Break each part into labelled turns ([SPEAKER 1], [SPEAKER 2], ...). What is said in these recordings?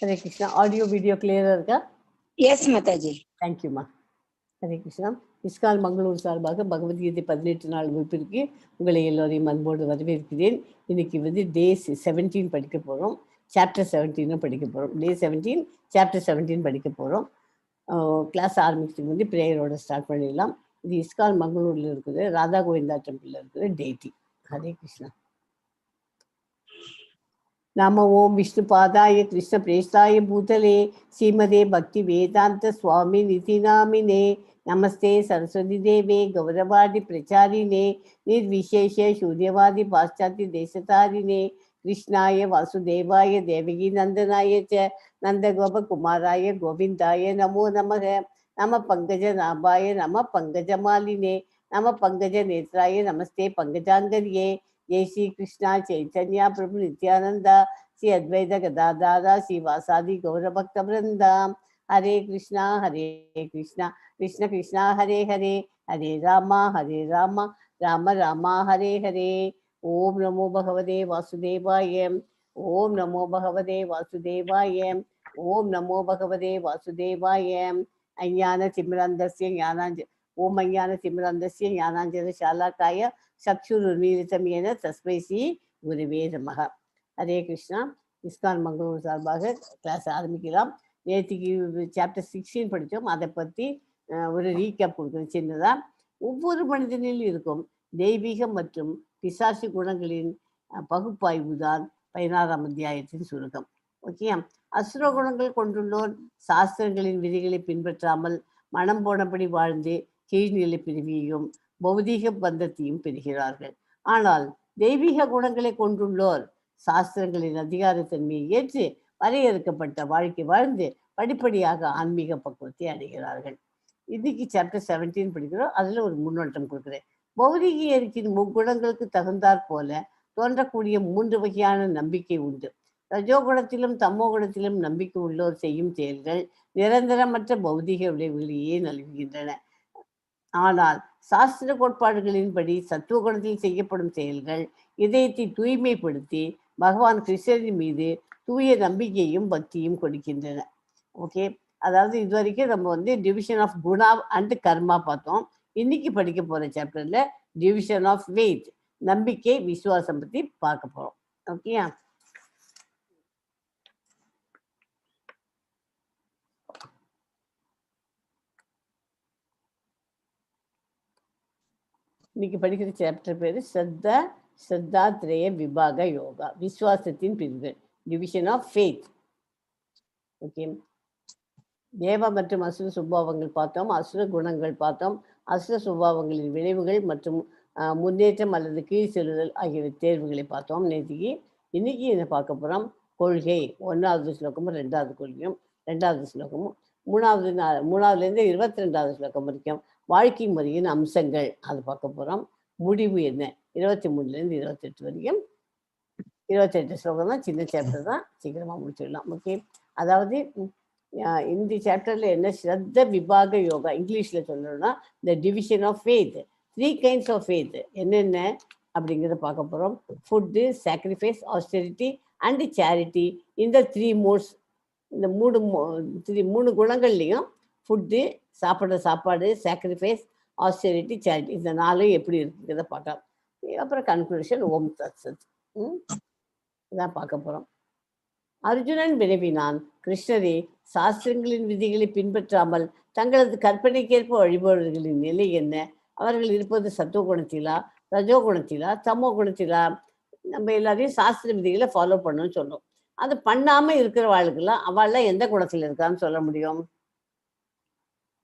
[SPEAKER 1] Hare Krishna. Audio, video clear irukka?
[SPEAKER 2] Yes, Mataji.
[SPEAKER 1] Thank you, ma. Hare Krishna. Iskconmangaluru சார்பாக பகவத்கீதை 18 நாள் வகுப்பிற்கு உங்களை எல்லோரையும் அன்போடு வரவேற்கிறேன். இன்னைக்கு வந்து டே 17 படிக்க போகிறோம். சாப்டர் 17 படிக்க போகிறோம். டே 17 சாப்டர் 17 படிக்க போகிறோம். கிளாஸ் ஆரம்பிக்கிறதுக்கு வந்து ப்ரேயரோட ஸ்டார்ட் பண்ணிடலாம். இது இஸ்கான்மங்களூரில் இருக்குது, ராதா கோவிந்தா டெம்பிளில் இருக்குது டேட்டி. ஹரே கிருஷ்ணா. நம ஓம் விஷ்ணுபாதாய கிருஷ்ண பிரேஷ்டாய பூதலே ஸ்ரீமதே பக்தி வேதாந்த சுவாமி நிதி நாமினே நமஸ்தே சரஸ்வதி தேவே கௌரவாதி பிரச்சாரினே நிர்விசேஷ சூரியவாதி பாশ্চাத்ய தேசதாரினே கிருஷ்ணாய வாசுதேவாய தேவகி நந்தனாய ச நந்தகோபகுமாராய கோவிந்தாய நமோ நமக. நம பங்கஜ நாபாய நம பங்கஜமாலினே நம பங்கஜ நேத்ராய நமஸ்தே பங்கஜாங்கரியே. जय श्री कृष्णा चैतन्य प्रभु नित्यानंदा श्री अद्वैत गदाधारा श्रीवासादि गौर भक्त वृंदा. हरे कृष्णा कृष्ण कृष्ण हरे हरे हरे राम राम राम हरे हरे. ओम नमो भगवते वासुदेवाय. ओम नमो भगवते वासुदेवाय. ओम नमो भगवते वासुदेवाय. अज्ञान तिमिरन्धस्य ज्ञानाञ्ज ओम अज्ञान तिमिरन्धस्य ज्ञानाञ्जन शालाकाय சக்ஷுருர்மீலிதம் என தஸ்மை ஸ்ரீ குருவே நமஹ. ஹரே கிருஷ்ணா. இஸ்கான்மங்களூர் சார்பாக கிளாஸ் ஆரம்பிக்கலாம். நேற்றுக்கு சாப்டர் 16 படித்தோம். அதை பற்றி ஒரு ரீகேப் கொடுக்குறேன் சின்னதாக. ஒவ்வொரு மனிதனிலும் இருக்கும் தெய்வீக மற்றும் பிசாசு குணங்களின் பகுப்பாய்வு தான் 16ஆம் அத்தியாயத்தின் சுருக்கம். ஓகே. அசுர குணங்கள் கொண்டுள்ளோர் சாஸ்திரங்களின் விதிகளை பின்பற்றாமல் மனம் போனபடி வாழ்ந்து கீழ்நிலை பிரிவியையும் பௌதீக பந்தத்தையும் பெறுகிறார்கள். ஆனால் தெய்வீக குணங்களை கொண்டுள்ளோர் சாஸ்திரங்களின் அதிகாரத்தன்மையை ஏற்று வரையறுக்கப்பட்ட வாழ்க்கை வாழ்ந்து படிப்படியாக ஆன்மீக பக்குவத்தை அடைகிறார்கள். இன்னைக்கு சாப்டர் 17 படிக்கிறோம். அதுல ஒரு முன்னோட்டம் கொடுக்குறேன். பௌதீக இயற்கையின் முக்குணங்களுக்கு தகுந்தாற் போல தோன்றக்கூடிய 3 வகையான நம்பிக்கை உண்டு. ரஜோகுணத்திலும் தமோ குணத்திலும் நம்பிக்கை உள்ளோர் செய்யும் செயல்கள் நிரந்தரமற்ற பௌதீக விளைவுகளையே நல்குகின்றன. ஆனால் சாஸ்திர கோட்பாடுகளின்படி சத்துவ குணத்தில் செய்யப்படும் செயல்கள் இதயத்தை தூய்மைப்படுத்தி பகவான் கிருஷ்ணரின் மீது தூய நம்பிக்கையும் பக்தியும் கொடுக்கின்றன. ஓகே. அதாவது இது வரைக்கும் நம்ம வந்து டிவிஷன் ஆஃப் குணா அண்ட் கர்மா பார்த்தோம். இன்னைக்கு படிக்க போற சாப்டர்ல டிவிஷன் ஆஃப் ஃபெய்த், நம்பிக்கை விசுவாசம் பத்தி பார்க்க போறோம். ஓகே. இன்னைக்கு படிக்கிற சாப்டர் பேரு ஸ்ரத்தாத்ரேய விபாக யோகா, விசுவாசத்தின் பிரிவுகள், டிவிஷன் ஆஃப் ஃபெய்த். ஓகே. தேவ மற்றும் அசுர சுபாவங்கள் பார்த்தோம், அசுர குணங்கள் பார்த்தோம், அசுர சுபாவங்களின் விளைவுகள் மற்றும் முன்னேற்றம் அல்லது கீழ் செல்லுதல் ஆகிய தேர்வுகளை பார்த்தோம் நேற்றுக்கு. இன்னைக்கு என்ன பார்க்க போறோம்? கொள்கை 1வது ஸ்லோகமும் 2வது கொள்கையும் 2வது ஸ்லோகமும் 3வது 22வது ஸ்லோகம் வரைக்கும் வாழ்க்கை முறையின் அம்சங்கள் அது பார்க்க போறோம். முடிவு என்ன 23 28 வரைக்கும். 28 ஸ்லோகம் தான், சின்ன சாப்டர் தான், சீக்கிரமா முடிச்சிடலாம். ஓகே. அதாவது இந்த சாப்டர்ல என்ன ஸ்ரத்த விபாக யோகா, இங்கிலீஷ்ல சொல்லணும்னா the division of faith, 3 kinds of faith என்னென்ன அப்படிங்கிறத பார்க்க போறோம். Food, sacrifice, austerity and charity. இந்த 3 மோட்ஸ், இந்த 3 குணங்கள்லையும் ஃபுட்டு, சாப்பிட்ற சாப்பாடு, சாக்ரிஃபைஸ், ஆஸ்டெரிட்டி, சேரிட்டி, இந்த 4 எப்படி இருக்குங்கிறத பார்க்கலாம். அப்புறம் கன்க்ளூஷன் ஓம் தத் சத் இதான் பார்க்க போறோம். அர்ஜுனன் வினவினான், கிருஷ்ணரே, சாஸ்திரங்களின் விதிகளை பின்பற்றாமல் தங்களது கற்பனைக்கேற்ப வழிபடுவர்களின் நிலை என்ன? அவர்கள் இருப்பது சத்துவ குணத்திலா, ரஜோ குணத்திலா, தமோ குணத்திலா? நம்ம எல்லாரையும் சாஸ்திர விதிகளை ஃபாலோ பண்ணணும்னு சொல்றோம். அது பண்ணாம இருக்கிற வாழ்க்கெல்லாம் அவள்லாம் எந்த குணத்துல இருக்கான்னு சொல்ல முடியும்?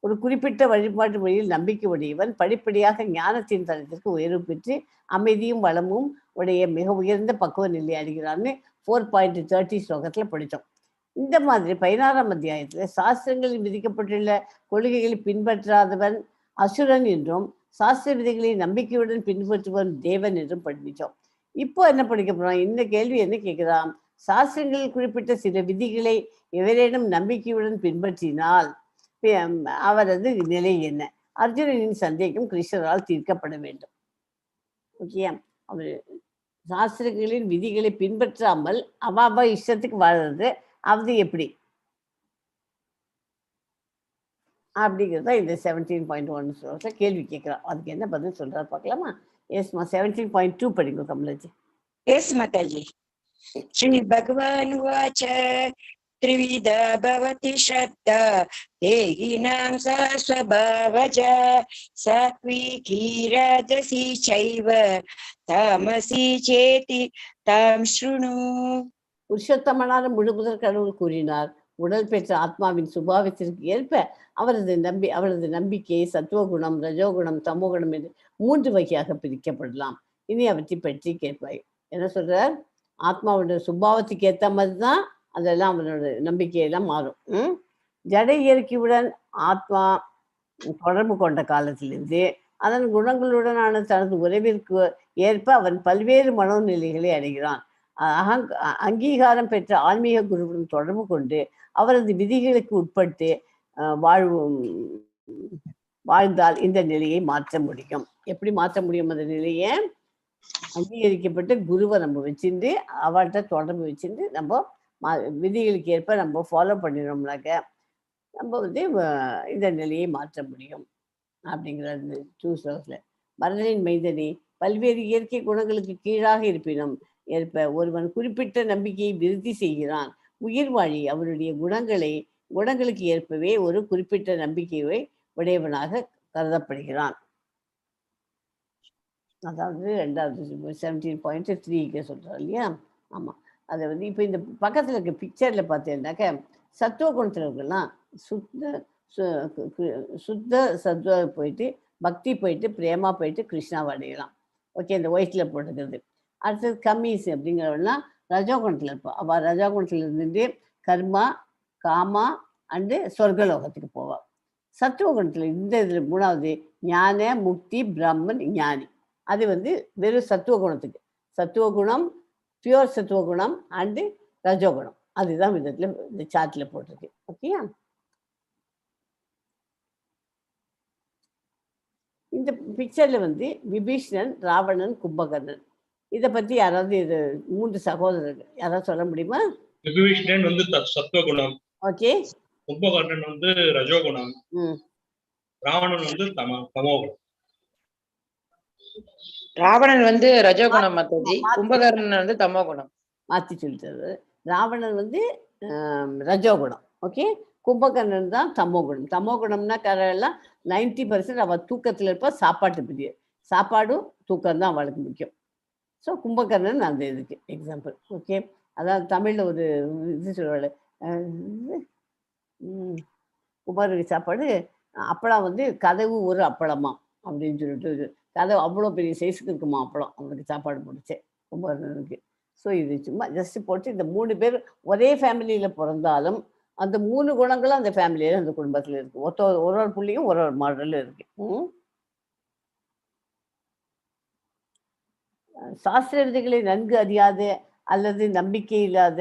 [SPEAKER 1] ஒரு குறிப்பிட்ட வழிபாட்டு வழியில் நம்பிக்கை உடையவன் படிப்படியாக ஞானத்தின் தரத்திற்கு உயர்வு பெற்று அமைதியும் வளமும் உடைய மிக உயர்ந்த பக்குவ நிலை அடைகிறான்னு 4.30 ஸ்லோகத்துல படித்தோம். இந்த மாதிரி 16ஆம் அத்தியாயத்துல சாஸ்திரங்களில் விதிக்கப்பட்டுள்ள கொள்கைகளை பின்பற்றாதவன் அசுரன் என்றும் சாஸ்திர விதிகளை நம்பிக்கையுடன் பின்பற்றுவன் தேவன் என்றும் படித்தோம். இப்போ என்ன படிக்க போறோம்? இந்த கேள்வி என்ன கேட்கிறான்? சாஸ்திரங்களில் குறிப்பிட்ட சில விதிகளை எவரேனும் நம்பிக்கையுடன் பின்பற்றினால் அவரது நிலை என்ன? அர்ஜுனனின் சந்தேகம் கிருஷ்ணரால் தீர்க்கப்பட வேண்டும். ஓகே. அவர் சாஸ்திரங்களின் விதிகளை பின்பற்றாமல் அவ இஷ்டத்துக்கு வாழ்றது, அது எப்படி அப்படிங்கிறத இந்த 17.1 ஸ்லோகத்தை கேள்வி கேட்குறான். அதுக்கு என்ன பதில் சொல்றாரு பார்க்கலாமா? எஸ்மா 17.2 படிங்க கமலாஜி.
[SPEAKER 2] எஸ் மாதாஜி. ஸ்ரீ பகவான் வாச்ச த்ரிவித பவதி ஸ்ரத்தா தேகினாம் சா ஸ்வபாவஜ சாத்விகி ராஜசி சைவ தாமசி சேதி தாம் ஸ்ருணு.
[SPEAKER 1] புருஷோத்தமனான முழுமுதற் கடவுள் கூறினார், உடல் பெற்ற ஆத்மாவின் சுபாவத்திற்கு ஏற்ப அவரது நம்பிக்கை சத்துவகுணம், ரஜோகுணம், தமோகுணம் என்று 3 வகையாக பிரிக்கப்படலாம். இனி அவற்றை பற்றி கேட்பாய். என்ன சொல்றார்? ஆத்மாவோட சுபாவத்துக்கு ஏற்ற மாதிரி தான் அதெல்லாம் அவனோட நம்பிக்கையெல்லாம் மாறும். ஜட இயற்கையுடன் ஆத்மா தொடர்பு கொண்ட காலத்திலிருந்து அதன் குணங்களுடனான தனது உறவிற்கு ஏற்ப அவன் பல்வேறு மனோநிலைகளை அடைகிறான். அங்கீகாரம் பெற்ற ஆன்மீக குருவுடன் தொடர்பு கொண்டு அவரது விதிகளுக்கு உட்பட்டு வாழ்ந்தால் இந்த நிலையை மாற்ற முடியும். எப்படி மாற்ற முடியும்? அந்த நிலையை அங்கீகரிக்கப்பட்ட குருவை நம்ம வச்சுட்டு அவர்கிட்ட தொடர்பு வச்சுட்டு நம்ம விதிகளுக்கு ஏற்ப நம்ம ஃபாலோ பண்ணினோம்னாக்க நம்ம இந்த நிலையை மாற்ற முடியும் அப்படிங்கிறது 2 ஸ்லோகத்தில். மரணனின் மைந்தனே, பல்வேறு இயற்கை குணங்களுக்கு கீழாக இருப்பினும் ஏற்ப ஒருவன் குறிப்பிட்ட நம்பிக்கையை விருத்தி செய்கிறான். உயிர் வாழி அவருடைய குணங்களுக்கு ஏற்பவே ஒரு குறிப்பிட்ட நம்பிக்கையை உடையவனாக கருதப்படுகிறான். அதாவது 2வது 17.3 சொல்றாரு இல்லையா? ஆமாம். அதை இப்போ இந்த பக்கத்தில் இருக்க பிக்சரில் பார்த்தீங்கன்னாக்க சத்துவ குணத்தில் இருக்கலாம் சுத்த சத்துவ போயிட்டு பக்தி போயிட்டு பிரேமா போயிட்டு கிருஷ்ணாவை அடையலாம். ஓகே, இந்த ஒயிட்டில் போட்டுக்கிறது. அடுத்தது கம்மீஸ் அப்படிங்கிறவெல்லாம் ரஜோகுணத்தில் இருப்பாள். அவள் ரஜோகுணத்தில் இருந்துட்டு கர்மா, காமா அண்டு சொர்க்கலோகத்துக்கு போவாள். சத்துவ குணத்தில் இந்த இதில் 3வது ஞான, முக்தி, பிரம்மன், ஞானி. அது வெறும் சத்துவ குணத்துக்கு. சத்துவகுணம், பியூர் சத்துவகுணம் அண்டு ரஜோகுணம். அதுதான் விதத்தில் இந்த சார்ட்டில் போட்டிருக்கு. ஓகேயா? இந்த பிக்சரில் விபீஷணன், ராவணன், கும்பகர்ணன் இதை பற்றி யாராவது இது 3 சகோதரர்கள் யாராவது சொல்ல முடியுமா?
[SPEAKER 3] விபீஷணன் சத்துவகுணம்.
[SPEAKER 1] ஓகே.
[SPEAKER 3] கும்பகர்ணன் ரஜோகுணம். ராவணன் தமோகுணம்.
[SPEAKER 2] ராவணன் ரஜோகுணம் மாதாஜி, கும்பகர்ணன் தமோகுணம்.
[SPEAKER 1] மாற்றி சொல்லிட்டாரு. ராவணன் ரஜோகுணம். ஓகே. கும்பகர்ணன் தான் தமோகுணம். தமோகுணம்னா எல்லாம் 90% அவள் தூக்கத்தில் இருப்பா. சாப்பாட்டு பிரிய சாப்பாடும் தூக்கம் தான் அவளுக்கு முக்கியம். ஸோ கும்பகர்ணன் அந்த இதுக்கு எக்ஸாம்பிள். ஓகே. அதாவது தமிழில் ஒரு இது சொல்லுவாள், குமாரி சாப்பாடு அப்பளம் கதவு ஒரு அப்பளமா அப்படின்னு சொல்லிட்டு கதவு அவ்வளோ பெரிய சைஸுக்கு இருக்குமா அப்பளம் அவனுக்கு சாப்பாடு போட்டுச்சேன் கும்பகர்ணனுக்கு. ஸோ இது சும்மா ஜஸ்ட் போட்டு இந்த 3 பேர் ஒரே ஃபேமிலியில் பிறந்தாலும் அந்த 3 குணங்களும் அந்த ஃபேமிலியில் அந்த குடும்பத்தில் இருக்குது. ஒரு புள்ளியும் ஒரு மாடலில் இருக்குது. சாஸ்திர விதிகளை நன்கு அறியாத அல்லது நம்பிக்கை இல்லாத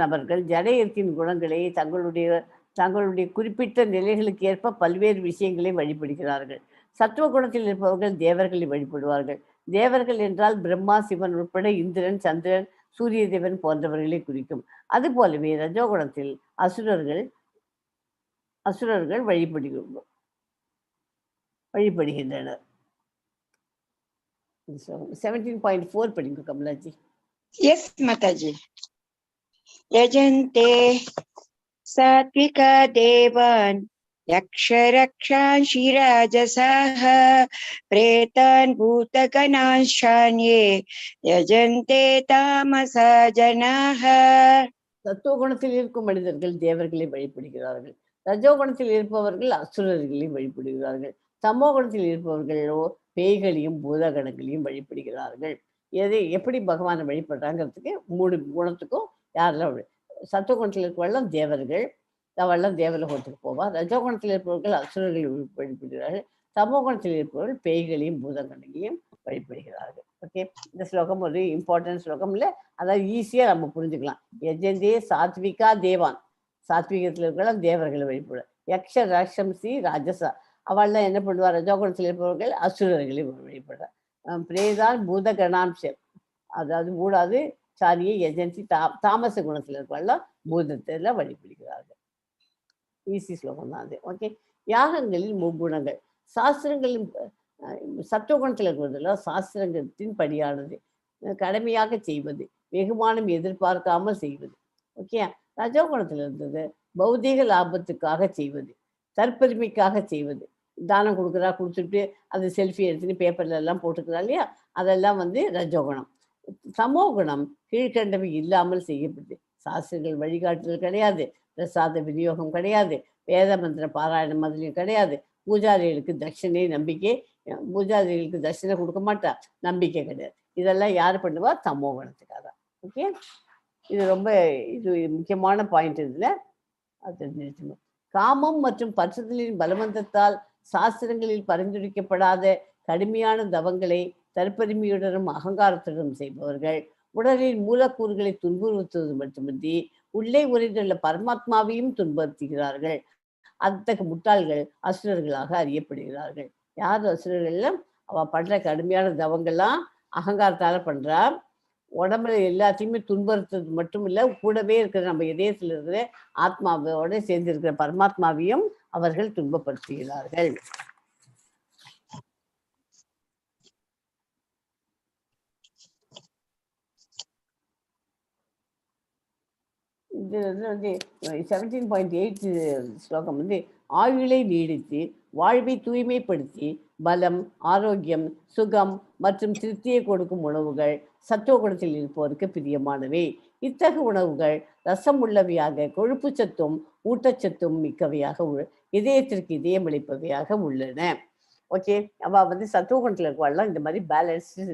[SPEAKER 1] நபர்கள் ஜட இயற்கையின் குணங்களை தங்களுடைய குறிப்பிட்ட நிலைகளுக்கு ஏற்ப பல்வேறு விஷயங்களை வழிபடுகிறார்கள். சத்துவ குணத்தில் இருப்பவர்கள் தேவர்களை வழிபடுவார்கள். தேவர்கள் என்றால் பிரம்மா, சிவன் உட்பட இந்திரன், சந்திரன், சூரிய தேவன் போன்றவர்களை குறிக்கும். அதுபோலவே ரஜோகுணத்தில் அசுரர்கள் வழிபடுகின்றனர். 17.4 படிங்க கமலாஜி.
[SPEAKER 2] எஸ் மாதாஜி. யஜந்தே சாத்விகா தேவான் யக்ஷரக்ஷான்ஷி ராஜசாஹ பிரேதான் பூதகணான்ஷான்யே யஜந்தே தாமசா ஜனாஹ.
[SPEAKER 1] சத்துவகுணத்தில் இருக்கும் மனிதர்கள் தேவர்களை வழிபடுகிறார்கள். ரஜோகுணத்தில் இருப்பவர்கள் அசுரர்களை வழிபடுகிறார்கள். தமோகுணத்தில் இருப்பவர்களோ பேய்களையும் பூதகணங்களையும் வழிபடுகிறார்கள். எப்படி பகவானை வழிபடுறாங்கிறதுக்கு 3 குணத்துக்கும் யாரெல்லாம் சத்துவகுணத்தில் இருப்பவெல்லாம் தேவர்கள், அவெல்லாம் தேவலோகத்துக்கு போவார். ரஜோகுணத்தில் இருப்பவர்கள் அசுரர்களை வழிபடுகிறார்கள். தமோகுணத்தில் இருப்பவர்கள் பேய்களையும் பூதகணங்களையும் வழிபடுகிறார்கள். ஓகே. இந்த ஸ்லோகம் ஒரு இம்பார்ட்டன்ட் ஸ்லோகம் இல்லை, அதாவது ஈஸியாக நம்ம புரிஞ்சுக்கலாம். யஜந்தே சாத்விகா தேவான், சாத்விகத்தில் இருக்கலாம் தேவர்களை வழிபடு. யக்ஷ ராட்சம்சி ராஜசா, அவள்லாம் என்ன பண்ணுவார்? ரஜோகுணத்தில் இருப்பவர்கள் அசுரர்களை வழிபடுறார். பிரேதான் பூதகணாம்சம், அதாவது மூடாது சாரியை யஜந்தி தாமச குணத்தில் இருக்கலாம் பூதத்தில் வழிபடுகிறார்கள். ஈஸி ஸ்லோகம் தான் அது. ஓகே. யாகங்களில் முக்குணங்கள். சாஸ்திரங்களின் சத்துவகுணத்தில் இருக்கிறதுல சாஸ்திரத்தின் படியானது, கடமையாக செய்வது, வெகுமானம் எதிர்பார்க்காமல் செய்வது. ஓகே. ரஜோகுணத்தில் இருந்தது பௌதீக லாபத்துக்காக செய்வது, தற்பெருமைக்காக செய்வது. தானம் கொடுத்துட்டு அது செல்ஃபி எடுத்துன்னு பேப்பர்ல எல்லாம் போட்டுக்கிறா இல்லையா, அதெல்லாம் ரஜோகுணம். சமோகுணம் கீழ்கண்டவை இல்லாமல் செய்யப்படுது. சாஸ்திரங்கள் வழிகாட்டுதல் கிடையாது, பிரசாத விநியோகம் கிடையாது, வேத மந்திர பாராயணம் அதுலையும் கிடையாது, பூஜாரிகளுக்கு தட்சிணை நம்பிக்கை, பூஜாரிகளுக்கு தட்சிணை கொடுக்க மாட்டா, நம்பிக்கை கிடையாது. இதெல்லாம் யார் பண்ணுவா? தமோகுணத்துக்காக. ஓகே. இது ரொம்ப முக்கியமான பாயிண்ட். இதுல அது தெரிஞ்சுக்கணும். காமம் மற்றும் பற்றுதலின் பலவந்தத்தால் சாஸ்திரங்களில் பரிந்துரைக்கப்படாத கடுமையான தவங்களை தற்பெருமையுடனும் அகங்காரத்துடனும் செய்பவர்கள் உடலின் மூலக்கூறுகளை துன்புறுத்துவது மட்டுமின்றி உள்ளே உரைந்துள்ள பரமாத்மாவையும் துன்புறுத்துகிறார்கள். அத்தகைய முட்டாள்கள் அசுரர்களாக அறியப்படுகிறார்கள். யார் அசுரர்கள்? அவ பண்ற கடுமையான தவங்கள்லாம் அகங்காரத்தால பண்றா. உடம்புல எல்லாத்தையுமே துன்புறுத்துறது மட்டும் இல்லை, கூடவே இருக்கிற நம்ம இதயத்தில் இருக்கிற ஆத்மாவோட சேர்ந்து இருக்கிற பரமாத்மாவையும் அவர்கள் துன்பப்படுத்துகிறார்கள். இது 17.8 ஸ்லோகம் ஆயுளை நீடித்து வாழ்வை தூய்மைப்படுத்தி பலம், ஆரோக்கியம், சுகம் மற்றும் திருப்தியை கொடுக்கும் உணவுகள் சத்துவகுணத்தில் இருப்பவருக்கு பிரியமானவை. இத்தகைய உணவுகள் ரசம் உள்ளவையாக, கொழுப்பு சத்தும் ஊட்டச்சத்தும் மிக்கவையாக, இதயத்திற்கு இதயமளிப்பவையாக உள்ளன. ஓகே. அவ சத்துவகுணத்தில் இருக்கவாள்லாம் இந்த மாதிரி பேலன்ஸ்டு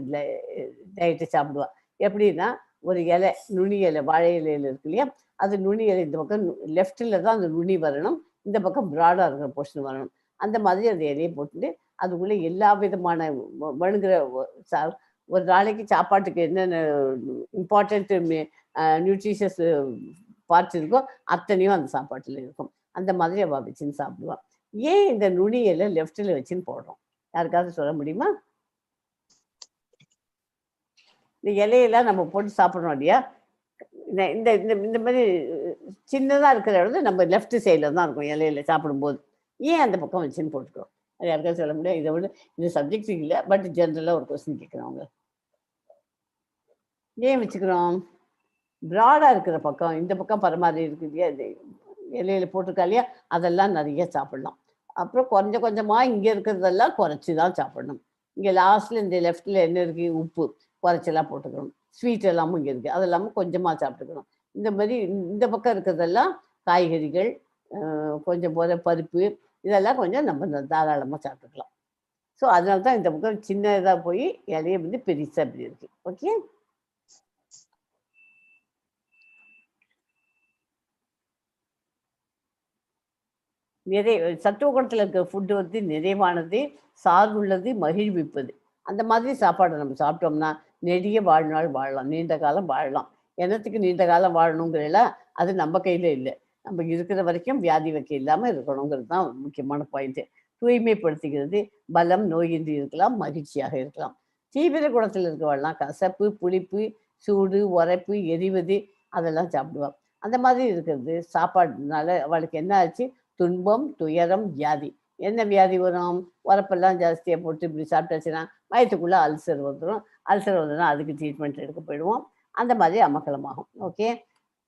[SPEAKER 1] டயட்டை சாப்பிடுவா. எப்படின்னா, ஒரு இலை, நுனி இலை, வாழை இலையில இருக்கு இல்லையா, அது நுனி இலை இந்த பக்கம் லெஃப்டில் தான் அந்த நுனி வரணும், இந்த பக்கம் ப்ராடாக இருக்கிற போர்ஷன் வரணும். அந்த மாதிரி அந்த இலையை போட்டுட்டு அதுக்குள்ளே எல்லா விதமான வணுங்கிற ஒரு நாளைக்கு சாப்பாட்டுக்கு என்னென்ன இம்பார்ட்டன்ட் நியூட்ரிஷியஸ் பார்ட்ஸ் இருக்கோ அத்தனையும் அந்த சாப்பாட்டில் இருக்கும். அந்த மாதிரி அவள் வச்சுன்னு சாப்பிடுவான். ஏன் இந்த நுனி இலை லெஃப்டில் வச்சுன்னு போடுறோம்? யாருக்காவது சொல்ல முடியுமா? இந்த இலையெல்லாம் நம்ம போட்டு சாப்பிட்றோம் இல்லையா, இந்த இந்த மாதிரி சின்னதாக இருக்கிற இடம் நம்ம லெஃப்ட் சைடில் தான் இருக்கும் இலையில சாப்பிடும்போது. ஏன் அந்த பக்கம் வச்சுன்னு போட்டுக்கிறோம்? அது யாருக்காவது சொல்ல முடியாது? இதை விட இந்த சப்ஜெக்ட் இல்லை, பட் ஜென்ரலாக ஒரு கொஸ்டின் கேட்குறவங்க. ஏன் வச்சுக்கிறோம்? ப்ராடாக இருக்கிற பக்கம், இந்த பக்கம் பரமாறி இருக்கு இல்லையா, இது இலையில போட்டிருக்கா இல்லையா, அதெல்லாம் நிறைய சாப்பிடலாம். அப்புறம் கொஞ்சம் கொஞ்சமாக இங்கே இருக்கிறதெல்லாம் குறைச்சி தான் சாப்பிடணும். இங்கே லாஸ்ட்டில் இந்த லெஃப்டில் என்ன இருக்குது, உப்பு குறைச்செல்லாம் போட்டுக்கணும். ஸ்வீட் எல்லாமும் இங்கே இருக்குது, அதெல்லாமும் கொஞ்சமாக சாப்பிட்டுக்கணும். இந்த மாதிரி இந்த பக்கம் இருக்கிறதெல்லாம் காய்கறிகள், கொஞ்சம் போல பருப்பு, இதெல்லாம் கொஞ்சம் நம்ம தாராளமாக சாப்பிட்டுக்கலாம். ஸோ அதனால தான் இந்த பக்கம் சின்னதாக போய் இலையை பெருசாக இப்படி இருக்கு. ஓகே. சத்துவகுணத்தில் இருக்கிற ஃபுட்டு நிறைவானது, சார்புள்ளது, மகிழ்விப்பது. அந்த மாதிரி சாப்பாடை நம்ம சாப்பிட்டோம்னா நெடிய வாழ்நாள் வாழலாம், நீண்ட காலம் வாழலாம். என்னத்துக்கு நீண்ட காலம் வாழணுங்கிறல அது நம்ம கையில் இல்லை. நம்ம இருக்கிற வரைக்கும் வியாதி வைக்க இல்லாமல் இருக்கணுங்கிறது தான் முக்கியமான பாயிண்ட்டு. தூய்மைப்படுத்துகிறது, பலம், நோயின்றி இருக்கலாம், மகிழ்ச்சியாக இருக்கலாம். தீவிர குணத்தில் இருக்கிறவெல்லாம் கசப்பு, புளிப்பு, சூடு, உரைப்பு, எரிவது அதெல்லாம் சாப்பிடுவாள். அந்த மாதிரி இருக்கிறது சாப்பாடுனால அவளுக்கு என்ன ஆச்சு? துன்பம், துயரம், வியாதி. என்ன வியாதி வரும்? உரப்பெல்லாம் ஜாஸ்தியாக போட்டு இப்படி சாப்பிட்டாச்சுன்னா வயிற்றுக்குள்ளே அல்சர் வந்துடும். அல்சர் வந்துன்னா அதுக்கு ட்ரீட்மெண்ட் எடுக்க போயிடுவோம். அந்த மாதிரி அமக்கலமாகும். ஓகே.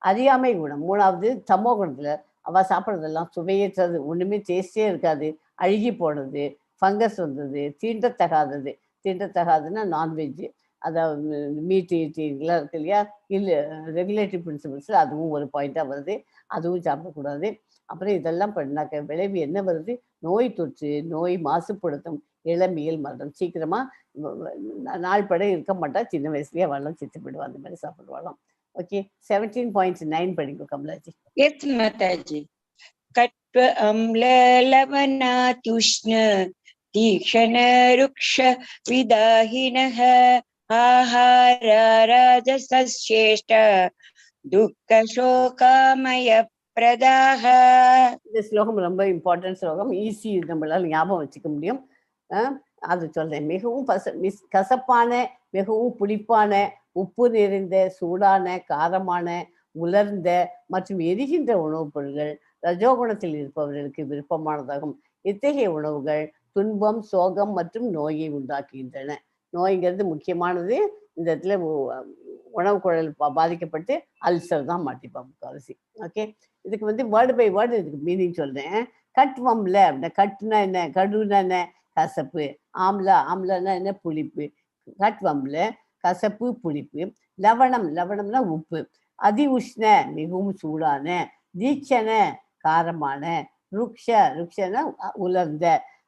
[SPEAKER 1] அறியாமை குணம் 3வது தமோ குணத்தில் அவள் சாப்பிட்றதெல்லாம் சுவையற்றது, ஒன்றுமே டேஸ்டே இருக்காது, அழுகி போனது, ஃபங்கஸ் வந்தது, தீண்டத்தகாதது. தீண்டத்தகாதுன்னா நான்வெஜ்ஜு, அதாவது மீட்டு ஈட்டிங்லாம் இருக்கு இல்லையா, இல்லை ரெகுலேட்டரி பிரின்சிபல்ஸில் அதுவும் ஒரு பாயிண்ட்டாக வருது, அதுவும் சாப்பிடக்கூடாது. அப்புறம் இதெல்லாம் பண்ணாக்க விளைவு என்ன வருது? நோய் தொற்று, நோய் மாசுபடுத்தும், இளமையில் மரணம். சீக்கிரமாக நாள் இருக்க மாட்டா, சின்ன வயசுலேயே வரலாம் செத்து போயிடுவா. அந்த மாதிரி சாப்பிடுவாளாம். ஓகே. 17.9 படிக்கும் கமலாஜி.
[SPEAKER 2] எஸ் மாதாஜி. கட்வ அம்ல லவனாத்யுஷ்ண தீக்ஷண ருக்ஷ விதாஹினஹ ஆஹார ராஜசஸ்யேஷ்ட துக்க சோகாமய பிரதாக.
[SPEAKER 1] இந்த ஸ்லோகம் ரொம்ப இம்பார்ட்டன்ட் ஸ்லோகம், ஈஸி, நம்மளால ஞாபகம் வச்சுக்க முடியும். அது சொல்றேன். மிகவும் கசப்பான, மிகவும் புளிப்பான, உப்பு நிறைந்த சூடான காரமான உலர்ந்த மற்றும் எரிகின்ற உணவுப் பொருட்கள் ரஜோகுணத்தில் இருப்பவர்களுக்கு விருப்பமானதாகும். இத்தகைய உணவுகள் துன்பம், சோகம் மற்றும் நோயை உண்டாக்குகின்றன. நோய்ங்கிறது முக்கியமானது. இந்த இடத்துல உணவு குழல் பாதிக்கப்பட்டு அல்சர் தான் மாட்டிப்பா முக்கால்வாசி. ஓகே, இதுக்கு வந்து வேர்டு பை வேர்டு இதுக்கு மீனிங் சொல்றேன். கட்வம்ல அப்படின்னா கட்டுனா என்ன, கடுனா என்ன, கசப்பு. ஆம்லா, ஆம்லான்னா என்ன, புளிப்பு. கட்வம்ல கசப்பு, புளிப்பு. லவணம், லவணம்னா உப்பு. அதி உஷ்ண மிகவும் சூடான. தீட்சண காரமான. ருக்ஷ, ருக்ஷன உலர்ந்த.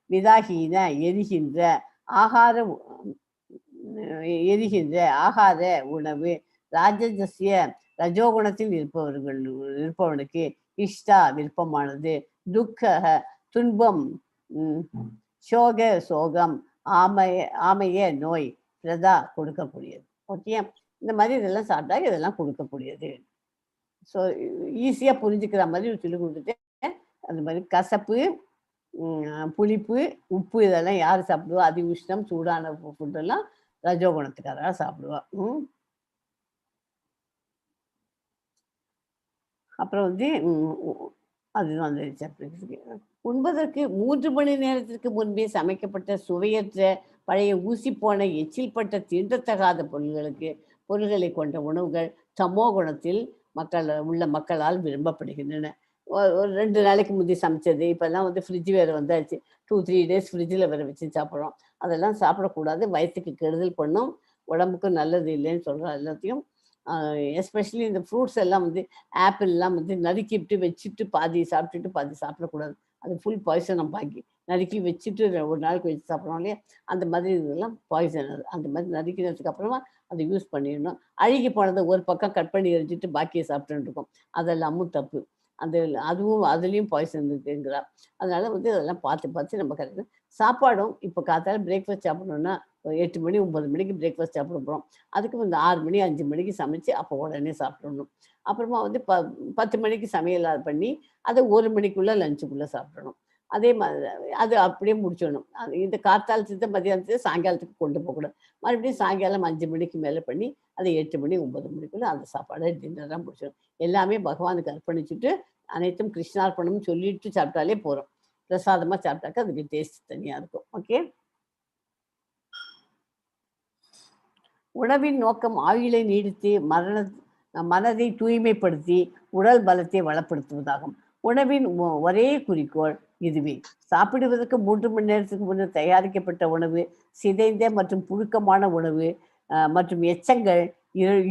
[SPEAKER 1] விதாகீன எரிகின்ற. ஆகார எரிகின்ற ஆகார உணவு. ராஜஜஸ்ய ரஜோகுணத்தில் இருப்பவனுக்கு இஷ்டா விருப்பமானது. துக்க துன்பம், சோக சோகம், ஆமைய நோய், பிரதா கொடுக்கக்கூடியது. ஓகே, இந்த மாதிரி இதெல்லாம் சாப்பிட்டா இதெல்லாம் கொடுக்கக்கூடியது. ஸோ ஈஸியாக புரிஞ்சுக்கிற மாதிரி சொல்லி கொடுத்துட்டேன். அந்த மாதிரி கசப்பு, புளிப்பு, உப்பு இதெல்லாம் யார் சாப்பிடுவா? அதி உஷ்ணம் சூடான ஃபுட்டெல்லாம் ரஜோகுணத்துக்காரா சாப்பிடுவா. அப்புறம் வந்து அதுதான் அந்த உண்பதற்கு 3 மணி நேரத்திற்கு முன்பே சமைக்கப்பட்ட சுவையற்ற பழைய ஊசி போன எச்சில்பட்ட தீண்டத்தகாத பொருள்களை கொண்ட உணவுகள் தமோ குணத்தில் மக்களால் விரும்பப்படுகின்றன. ஒரு 2 நாளைக்கு முந்தி சமைச்சது, இப்பெல்லாம் வந்து ஃப்ரிட்ஜ் வேறு வந்தாச்சு. 2-3 டேஸ் ஃப்ரிட்ஜில் வேறு வச்சு சாப்பிட்றோம். அதெல்லாம் சாப்பிடக்கூடாது, வயிற்றுக்கு கெடுதல் பண்ணும், உடம்புக்கு நல்லது இல்லைன்னு சொல்கிறோம். எல்லாத்தையும் எஸ்பெஷலி இந்த ஃப்ரூட்ஸ் எல்லாம் வந்து ஆப்பிள்லாம் வந்து நறுக்கிட்டு வச்சுட்டு பாதி சாப்பிட்டுட்டு பாதி சாப்பிடக்கூடாது. அது ஃபுல் பாய்சனம் பாக்கி. நறுக்கி வச்சுட்டு ஒரு நாளைக்கு வச்சு சாப்பிட்றோம் இல்லையா, அந்த மாதிரி இதெல்லாம் பாய்சன். அது அந்த மாதிரி நறுக்கினதுக்கு அப்புறமா அதை யூஸ் பண்ணிடணும். அழுகி போனதை ஒரு பக்கம் கட் பண்ணி எரிஞ்சிட்டு பாக்கியை சாப்பிட்டுன்னு இருக்கோம், அதெல்லாமும் தப்பு. அதுலேயும் பாய்சன் இருக்குங்கிறா. அதனால வந்து அதெல்லாம் பார்த்து நம்ம கரெக்டாக சாப்பாடும். இப்போ காத்தால பிரேக்ஃபாஸ்ட் சாப்பிடணுன்னா 8 மணி 9 மணிக்கு பிரேக்ஃபாஸ்ட் சாப்பிட போகிறோம். அதுக்கு வந்து 6 மணி 5 மணிக்கு சமைச்சு அப்போ உடனே சாப்பிடணும். அப்புறமா வந்து 10 மணிக்கு சமையல் பண்ணி அதை 1 மணிக்குள்ளே லஞ்சுக்குள்ளே சாப்பிடணும். அதே மாதிரி அது அப்படியே முடிச்சிடணும். இந்த காத்தாலத்துக்கு மதியானத்துக்கு சாயங்காலத்துக்கு கொண்டு போகக்கூடாது. மறுபடியும் சாயங்காலம் 5 மணிக்கு மேலே பண்ணி அதை 8 மணி 9 மணிக்குள்ளே அந்த சாப்பாடை டின்னராக முடிச்சிடணும். எல்லாமே பகவானுக்கு அர்ப்பணிச்சுட்டு அனைத்தும் கிருஷ்ணார்ப்பணம்னு சொல்லிட்டு சாப்பிட்டாலே போகிறோம். பிரசாதமாக சாப்பிட்டாக்க அதுக்கு டேஸ்ட் தனியாக இருக்கும். ஓகே, உணவின் நோக்கம் ஆயுளை நீடித்து மனதை தூய்மைப்படுத்தி உடல் பலத்தை வளப்படுத்துவதாகும். உணவின் ஒரே குறிக்கோள் இதுவே. சாப்பிடுவதற்கு 3 மணி நேரத்துக்கு முன்னர் தயாரிக்கப்பட்ட உணவு, சிதைந்த மற்றும் புழுக்கமான உணவு மற்றும் எச்சங்கள்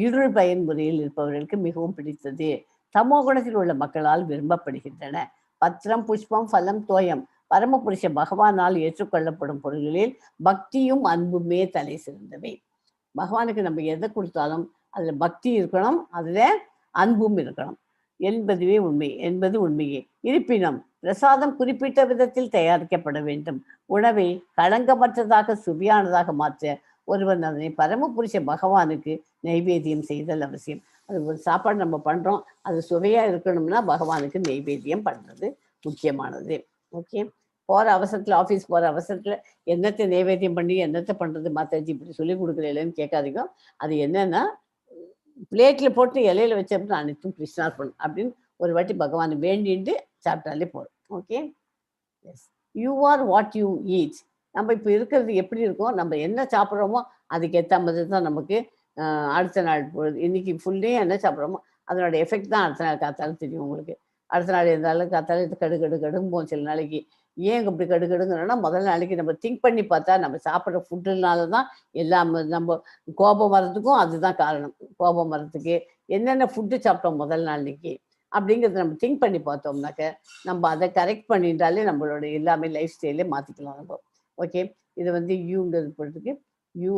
[SPEAKER 1] இருள் பயன் முறையில் இருப்பவர்களுக்கு மிகவும் பிடித்தது. தமோ குணத்தில் உள்ள மக்களால் விரும்பப்படுகின்றன. பத்திரம், புஷ்பம், ஃபலம், தோயம் பரமபுருஷ பகவானால் ஏற்றுக்கொள்ளப்படும் பொருள்களில் பக்தியும் அன்புமே தலை சிறந்தவை. பகவானுக்கு நம்ம எதை கொடுத்தாலும் அதில் பக்தி இருக்கணும், அதில் அன்பும் இருக்கணும் என்பது உண்மையே. இருப்பினும் பிரசாதம் குறிப்பிட்ட விதத்தில் தயாரிக்கப்பட வேண்டும். உணவை களங்கமற்றதாக சுவையானதாக மாற்ற ஒருவன் அதனை பரமபுருஷ பகவானுக்கு நைவேத்தியம் செய்தல் அவசியம். அது ஒரு சாப்பாடு நம்ம பண்ணுறோம், அது சுவையாக இருக்கணும்னா பகவானுக்கு நைவேத்தியம் பண்ணுறது முக்கியமானது. ஓகே, போகிற அவசரத்தில், ஆஃபீஸ் போகிற அவசரத்தில் என்னத்தை நைவேத்தியம் பண்ணி என்னத்தை பண்ணுறது மாதாஜி இப்படி சொல்லி கொடுக்குறேன்னு கேட்காதீங்க. அது என்னன்னா, பிளேட்டில் போட்டு இலையில வச்சப்ப அனைத்தும் கிருஷ்ணார்ப்பணம் அப்படின்னு ஒரு வாட்டி பகவான் வேண்டிட்டு சாப்பிட்டாலே போதும். Okay, yes, you are what you eat. நம்ம இப்போ இருக்கிறது எப்படி இருக்கோம், நம்ம என்ன சாப்பிட்றோமோ அதுக்கேற்ற மாதிரி தான் நமக்கு அடுத்த நாள் பொழுது. இன்னைக்கு ஃபுல்லே என்ன சாப்பிட்றோமோ அதனோட எஃபெக்ட் தான் அடுத்த நாள் காத்தாலும் தெரியும் உங்களுக்கு. அடுத்த நாள் இருந்தாலும் காத்தாலும் இது கடுகடுங்கும் சில நாளைக்கு. ஏன் இப்படி கடுகடுங்கன்னா, முதல் நாளைக்கு நம்ம திங்க் பண்ணி பார்த்தா நம்ம சாப்பிட்ற ஃபுட்டுனால தான் எல்லாம். நம்ம கோபம் வர்றதுக்கும் அதுதான் காரணம். கோபம் வர்றதுக்கு என்னென்ன ஃபுட்டு சாப்பிட்டோம் முதல் நாளைக்கு அப்படிங்கிறத நம்ம திங்க் பண்ணி பார்த்தோம்னாக்க நம்ம அதை கரெக்ட் பண்ணிட்டாலே நம்மளோட எல்லாமே லைஃப் ஸ்டைலே மாற்றிக்கலாம் நம்ம. ஓகே, இது வந்து யூங்கிறது போட்டிருக்கு. யூ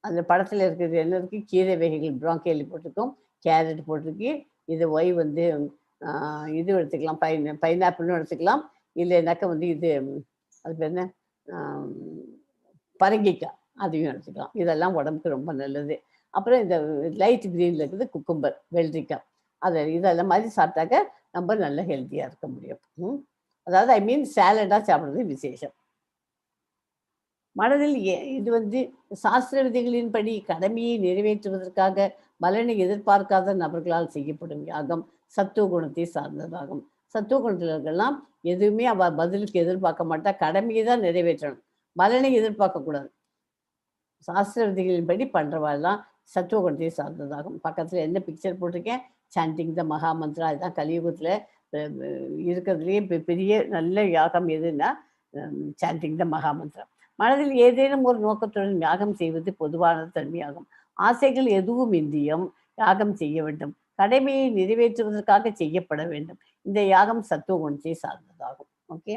[SPEAKER 1] அந்த படத்தில் இருக்கிறது என்ன இருக்குது, கீரை வகைகள் ப்ராங்கேலி போட்டிருக்கோம், கேரட் போட்டிருக்கு. இது ஒய் வந்து இது எடுத்துக்கலாம், பைனாப்பிளும் எடுத்துக்கலாம். இல்லைனாக்கா வந்து இது அது பேர் என்ன, பரங்கிக்காய், அதையும் எடுத்துக்கலாம். இதெல்லாம் உடம்புக்கு ரொம்ப நல்லது. அப்புறம் இந்த லைட் க்ரீனில் இருக்குது குக்கும்பர், வெள்ளரிக்காய், இதெல்லாம் மாதிரி சாப்பிட்டாக்க நம்ம நல்ல ஹெல்த்தியாக இருக்க முடியும். அதாவது ஐ மீன் சேலடாக சாப்பிட்றது விசேஷம். மனதில் இது வந்து சாஸ்திர விதிகளின்படி கடமையை நிறைவேற்றுவதற்காக பலனை எதிர்பார்க்காத நபர்களால் செய்யப்படும் யாகம் சத்துவ குணத்தை சார்ந்ததாகும். சத்துவ குணத்திலர்கள்லாம் எதுவுமே அவ பதிலுக்கு எதிர்பார்க்க மாட்டா, கடமையை தான் நிறைவேற்றணும், பலனை எதிர்பார்க்க கூடாது. சாஸ்திர விதிகளின்படி பண்றவாள்லாம் சத்துவ குணத்தை சார்ந்ததாகும். பக்கத்துல என்ன பிக்சர் போட்டிருக்கேன், சாண்டிங் த மகா மந்திரா. இதுதான் கலியுகத்துல இருக்கிறதுலேயே பெரிய நல்ல யாகம் எதுன்னா சாண்டிங் த மகா மந்திரா. மனதில் ஏதேனும் ஒரு நோக்கத்துடன் யாகம் செய்வது பொதுவான தன்மையாகும். ஆசைகள் எதுவும் இந்தியும் யாகம் செய்ய வேண்டும், கடமையை நிறைவேற்றுவதற்காக செய்யப்பட வேண்டும். இந்த யாகம் சத்துவ குணத்தை சார்ந்ததாகும். ஓகே.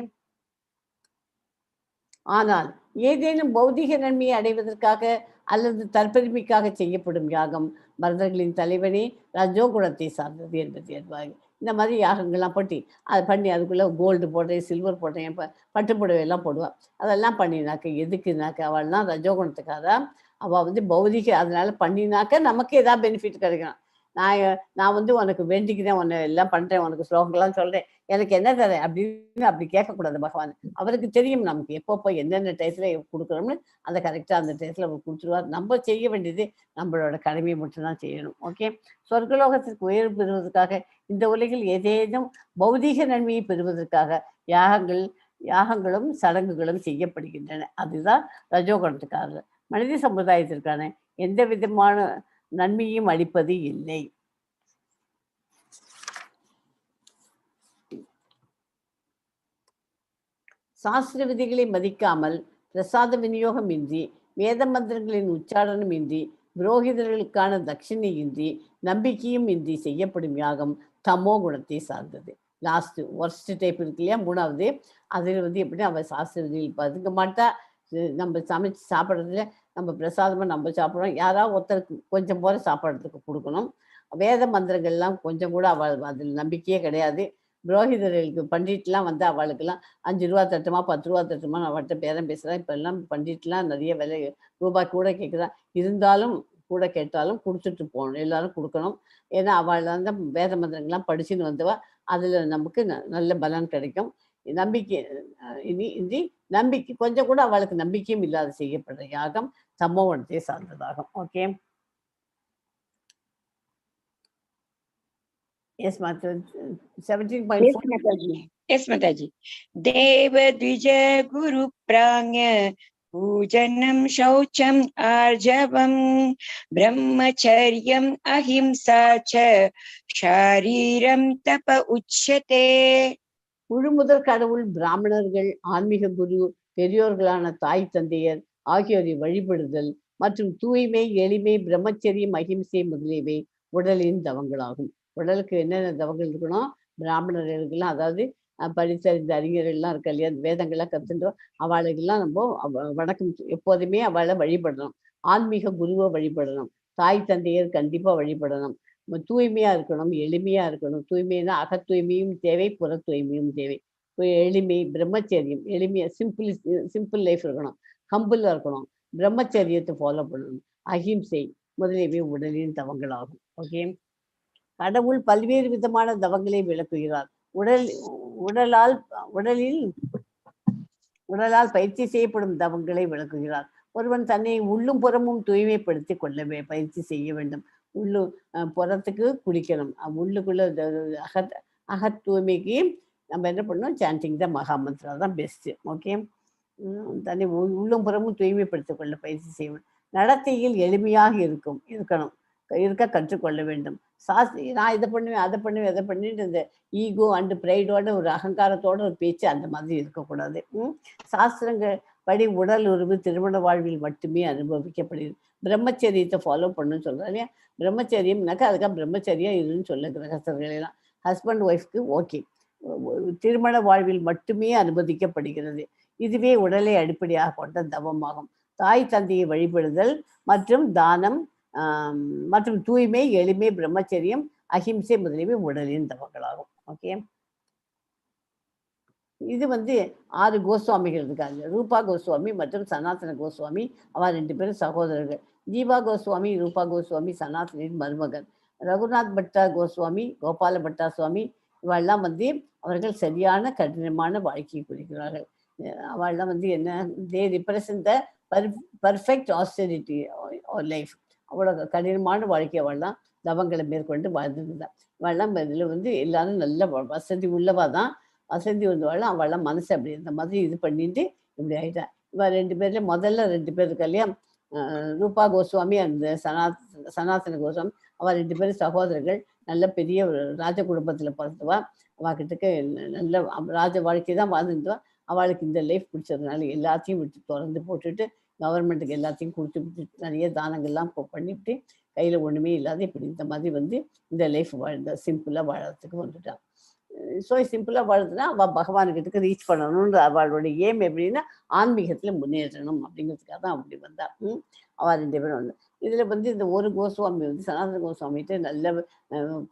[SPEAKER 1] ஆனால் ஏதேனும் பௌதிக நன்மையை அடைவதற்காக அல்லது தற்பெருமைக்காக செய்யப்படும் யாகம் மனிதர்களின் தலைவனே ரஜோகுணத்தை சார்ந்தது என்பது அறிவாங்க. இந்த மாதிரி யாகங்கள்லாம் அதை பண்ணி அதுக்குள்ளே கோல்டு போடுறேன், சில்வர் போடுறேன், இப்போ பட்டு புடவையெல்லாம் போடுவாள். அதெல்லாம் பண்ணினாக்க எதுக்குனாக்க அவள்லாம் ரஜோகுணத்துக்காக தான். அவள் வந்து பௌதிக அதனால பண்ணினாக்க நமக்கு ஏதாவது பெனிஃபிட் கிடைக்கும். நான் வந்து உனக்கு வேண்டிக்கிறேன், உன்னை எல்லாம் பண்ணுறேன், உனக்கு ஸ்லோகங்கள்லாம் சொல்கிறேன், எனக்கு என்ன தரேன் அப்படின்னு அப்படி கேட்கக்கூடாது பகவான். அவருக்கு தெரியும் நமக்கு எப்பப்போ என்னென்ன டயத்தில் கொடுக்குறோம்னு. அந்த கரெக்டாக அந்த டயத்தில் அவர் கொடுத்துருவார். நம்ம செய்ய வேண்டியது நம்மளோட கடமையை மட்டும்தான் செய்யணும். ஓகே. சொர்க்கலோகத்திற்கு உயர்வு பெறுவதற்காக இந்த உலகில் ஏதேனும் பௌதீக நன்மையை பெறுவதற்காக யாகங்களும் சடங்குகளும் செய்யப்படுகின்றன. அதுதான் ரஜோகுணத்துக்காரர். மனித சமுதாயத்திற்கான எந்த விதமான நன்மையும் அளிப்பது இல்லை. சாஸ்திர விதிகளை மதிக்காமல், பிரசாத விநியோகம் இன்றி, வேத மந்திரங்களின் உச்சாரணம் இன்றி, புரோகிதர்களுக்கான தட்சிணை இன்றி, நம்பிக்கையும் இன்றி செய்யப்படும் யாகம் தமோ குணத்தை சார்ந்தது. லாஸ்ட் ஒர்ஸ்ட் டைப் இருக்கு இல்லையா, மூணாவது. அதில் வந்து எப்படி அவள் சாஸ்திர விதிகள் பதுங்க மாட்டா. நம்ம சமைச்சு சாப்பிட்றதுல நம்ம பிரசாதமாக நம்ம சாப்பிட்றோம், யாராவது ஒருத்தருக்கு கொஞ்சம் போல சாப்பிட்றதுக்கு கொடுக்கணும். வேத மந்திரங்கள்லாம் கொஞ்சம் கூட அவள் அதில் நம்பிக்கையே கிடையாது. புரோகிதர்களுக்கு பண்டிட்லாம் வந்து அவளுக்கெல்லாம் 5 ரூபா தட்டுமா 10 ரூபா தட்டுமா அவள்கிட்ட பேரம் பேசுகிறேன். இப்போ எல்லாம் பண்டிட்லாம் நிறைய விலை ரூபாய் கூட கேட்குறான். இருந்தாலும் கூட கேட்டாலும் கொடுத்துட்டு போகணும், எல்லாரும் கொடுக்கணும். ஏன்னா அவள் வந்து வேத மந்திரங்கள்லாம் படிச்சுன்னு வந்தவா. அதில் நமக்கு நல்ல பலன் கிடைக்கும். நம்பிக்கை இன்றி நம்பிக்கை கொஞ்சம் கூட அவளுக்கு நம்பிக்கையும் இல்லாத செய்யப்படுற யாகம் தமோகுணத்தை சார்ந்ததாகும். Okay. Yes, Mataji. 17.4.
[SPEAKER 2] Yes, Mataji. Deva Dvija Guru Pranya Pujanam Shaucham Arjavam Brahmacharyam Ahimsa Cha Shariram Tapa Uchyate.
[SPEAKER 1] முழு முதல் கடவுள் பிராமணர்கள், ஆன்மீக குரு, பெரியோர்களான தாய் தந்தையர் ஆகியோரை வழிபடுதல் மற்றும் தூய்மை, எளிமை, பிரம்மச்சரியம், அஹிம்சை முதலியவை உடலின் தவங்களாகும். உடலுக்கு என்னென்ன தவங்கள் இருக்கணும், பிராமணர்களுக்கெல்லாம், அதாவது படித்த இந்த அறிஞர்கள்லாம் இருக்க இல்லையா, வேதங்கள்லாம் கற்றுன்றோம், அவளுக்கெல்லாம் நம்ம வணக்கம் எப்போதுமே அவளை வழிபடணும். ஆன்மீக குருவை வழிபடணும். தாய் தந்தையர் கண்டிப்பாக வழிபடணும். தூய்மையா இருக்கணும், எளிமையா இருக்கணும். தூய்மைனா அக தூய்மையும் தேவை, புற தூய்மையும் தேவை. எளிமை, பிரம்மச்சரியம், எளிமையா சிம்பிள் லைஃப் இருக்கணும். ஹம்பிளா இருக்கணும். பிரம்மச்சரியத்தை ஃபாலோ பண்ணணும். அஹிம்சை முதலியவை உடலின் தவங்களாகும். ஓகே. கடவுள் பல்வேறு விதமான தவங்களை விளக்குகிறார். உடலால் பயிற்சி செய்யப்படும் தவங்களை விளக்குகிறார். ஒருவன் தன்னை உள்ளும் புறமும் தூய்மைப்படுத்தி கொள்ள பயிற்சி செய்ய வேண்டும். புறத்துக்கு குளிக்கணும். உள்ளுக்குள்ள அக தூய்மைக்கு நம்ம என்ன பண்ணணும், சாண்டிங் த மகா மந்திரா தான் பெஸ்ட்டு. ஓகே. தன்னை உள்ளும் புறமும் தூய்மைப்படுத்திக் கொள்ள பயிற்சி செய்யணும். நடத்தையில் எளிமையாக இருக்க கற்றுக்கொள்ள வேண்டும். நான் இதை பண்ணுவேன், அதை பண்ணுவேன், எதை பண்ணிட்டு இந்த ஈகோ அண்டு ப்ரைடோட ஒரு அகங்காரத்தோட ஒரு பேச்சு அந்த மாதிரி இருக்கக்கூடாது. சாஸ்திரங்கள் படி உடல் உறவு திருமண வாழ்வில் மட்டுமே அனுபவிக்கப்படுகிறது. பிரம்மச்சரியத்தை ஃபாலோ பண்ணுன்னு சொல்கிறேன் இல்லையா. பிரம்மச்சரியம்னாக்கா அதுக்காக பிரம்மச்சரியம் இதுன்னு சொல்ல கிரகஸ்தர்களெல்லாம். ஹஸ்பண்ட் ஒய்ஃப்க்கு ஓகே, திருமண வாழ்வில் மட்டுமே அனுமதிக்கப்படுகிறது. இதுவே உடலை அடிப்படையாக கொண்ட தவமாகும். தாய் தந்தையை வழிபடுதல் மற்றும் தானம் மற்றும் தூய்மை, எளிமை, பிரம்மச்சரியம், அஹிம்சை முதலியவை உடலின் தவங்களாகும். ஓகே. இது வந்து 6 கோஸ்வாமிகள் இருக்காங்க. ரூபா கோஸ்வாமி மற்றும் சனாதன கோஸ்வாமி. அவ 2 பேரும் சகோதரர்கள். ஜீவா கோஸ்வாமி, ரூபா கோஸ்வாமி சனாதனின் மருமகன். ரகுநாத் பட்டா கோஸ்வாமி, கோபால பட்டா சுவாமி, இவெல்லாம் வந்து அவர்கள் சரியான கடினமான வாழ்க்கையை குறிக்கிறார்கள். அவள்லாம் வந்து என்ன, தே represent the perfect austerity life. அவ்வளோ கடினமான வாழ்க்கை அவள்லாம் தவங்களை மேற்கொண்டு வாழ்ந்துருந்தாள். அவள்லாம் இதில் வந்து எல்லாரும் நல்ல வசதி உள்ளவா தான், வசதி வந்தவாள். அவள்லாம் மனசு அப்படி இந்த மாதிரி இது பண்ணிட்டு இப்படி ஆயிட்டா. இவ 2 பேர்ல முதல்ல 2 பேர் இல்லையா, ரூபா கோஸ்வாமி அந்த சனாதன கோஸ்வாமி, அவள் 2 பேரும் சகோதரர்கள். நல்ல பெரிய ஒரு ராஜ குடும்பத்தில் பிறந்தவா. அவகிட்டக்கு நல்ல ராஜ வாழ்க்கை தான் வாழ்ந்துருந்தவா. அவளுக்கு இந்த லைஃப் பிடிச்சதுனால எல்லாத்தையும் விட்டு திறந்து போட்டுட்டு கவர்மெண்ட்டுக்கு எல்லாத்தையும் கொடுத்து நிறைய தானங்கள்லாம் பண்ணிவிட்டு கையில் ஒன்றுமே இல்லாத இப்படி இந்த மாதிரி வந்து இந்த லைஃப் வாழ்ந்த சிம்பிளாக வாழறதுக்கு வந்துட்டான். ஸோ சிம்பிளாக வாழ்றதுன்னா அவள் பகவானுக்கிட்ட ரீச் பண்ணணுன்ற அவளோட ஏம் எப்படின்னா ஆன்மீகத்தில் முன்னேறணும் அப்படிங்கிறதுக்காக தான் அப்படி வந்தா. அவள் 2 பேரும் வந்து இதில் வந்து இந்த ஒரு கோஸ்வாமி வந்து சனாதன கோஸ்வாமிகிட்ட நல்ல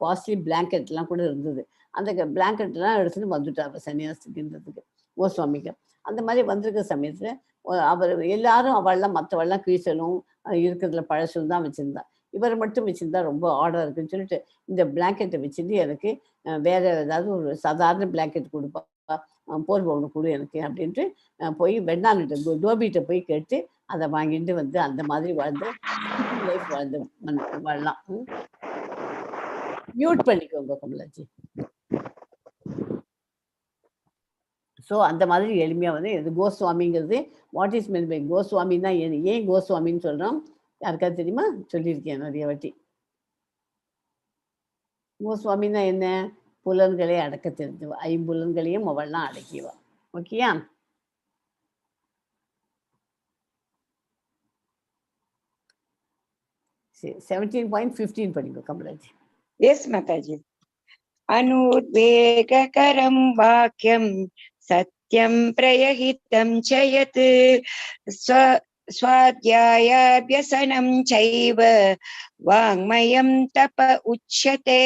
[SPEAKER 1] காஸ்ட்லி பிளாங்கெட்லாம் கூட இருந்தது. அந்த பிளாங்கெட்லாம் எடுத்துகிட்டு வந்துட்டா அவள் சன்னியாசத்துக்குன்றதுக்கு கோஸ்வாமிக்கு. அந்த மாதிரி வந்திருக்கிற சமயத்தில் அவர் எல்லாரும் அவள்லாம் மற்றவள்லாம் கீழ்ச்சலும் இருக்கிறதுல பழசும் தான் வச்சுருந்தா. இவர் மட்டும் வச்சுருந்தா ரொம்ப ஆர்டர் இருக்குன்னு சொல்லிட்டு இந்த பிளாங்கெட்டை வச்சுட்டு எனக்கு வேற ஏதாவது ஒரு சாதாரண பிளாங்கெட் கொடுப்பா, போர்வை ஒன்று கொடு எனக்கு அப்படின்ட்டு போய் வெண்ணாங்கிட்ட டோபிகிட்ட போய் கேட்டு அதை வாங்கிட்டு வந்து அந்த மாதிரி வாழ்ந்து லைஃப் வாழ்ந்து வாழலாம். மியூட் பண்ணிக்கோங்க கமலாஜி. ஸோ அந்த மாதிரி எளிமையாக வந்து இது கோஸ்வாமிங்கிறது வாட் இஸ் மீன் பை கோஸ்வாமின்னா ஏன் கோஸ்வாமின்னு சொல்கிறோம் யாருக்காவது தெரியுமா? சொல்லியிருக்கேன் நிறைய வாட்டி. கோஸ்வாமின்னா என்ன? புலன்களை அடக்க தெரிஞ்சவா, 5 புலன்களையும் அவள்லாம் அடக்கிவா. ஓகேயா? சரி, 17.15 படிங்க கமலாஜி.
[SPEAKER 2] Yes, Mataji. अनुद्वेगकरं वाक्यं सत्यं प्रयहितं च यत् स्वाध्यायाभ्यसनं चैव वाङ्मयं तप उच्यते.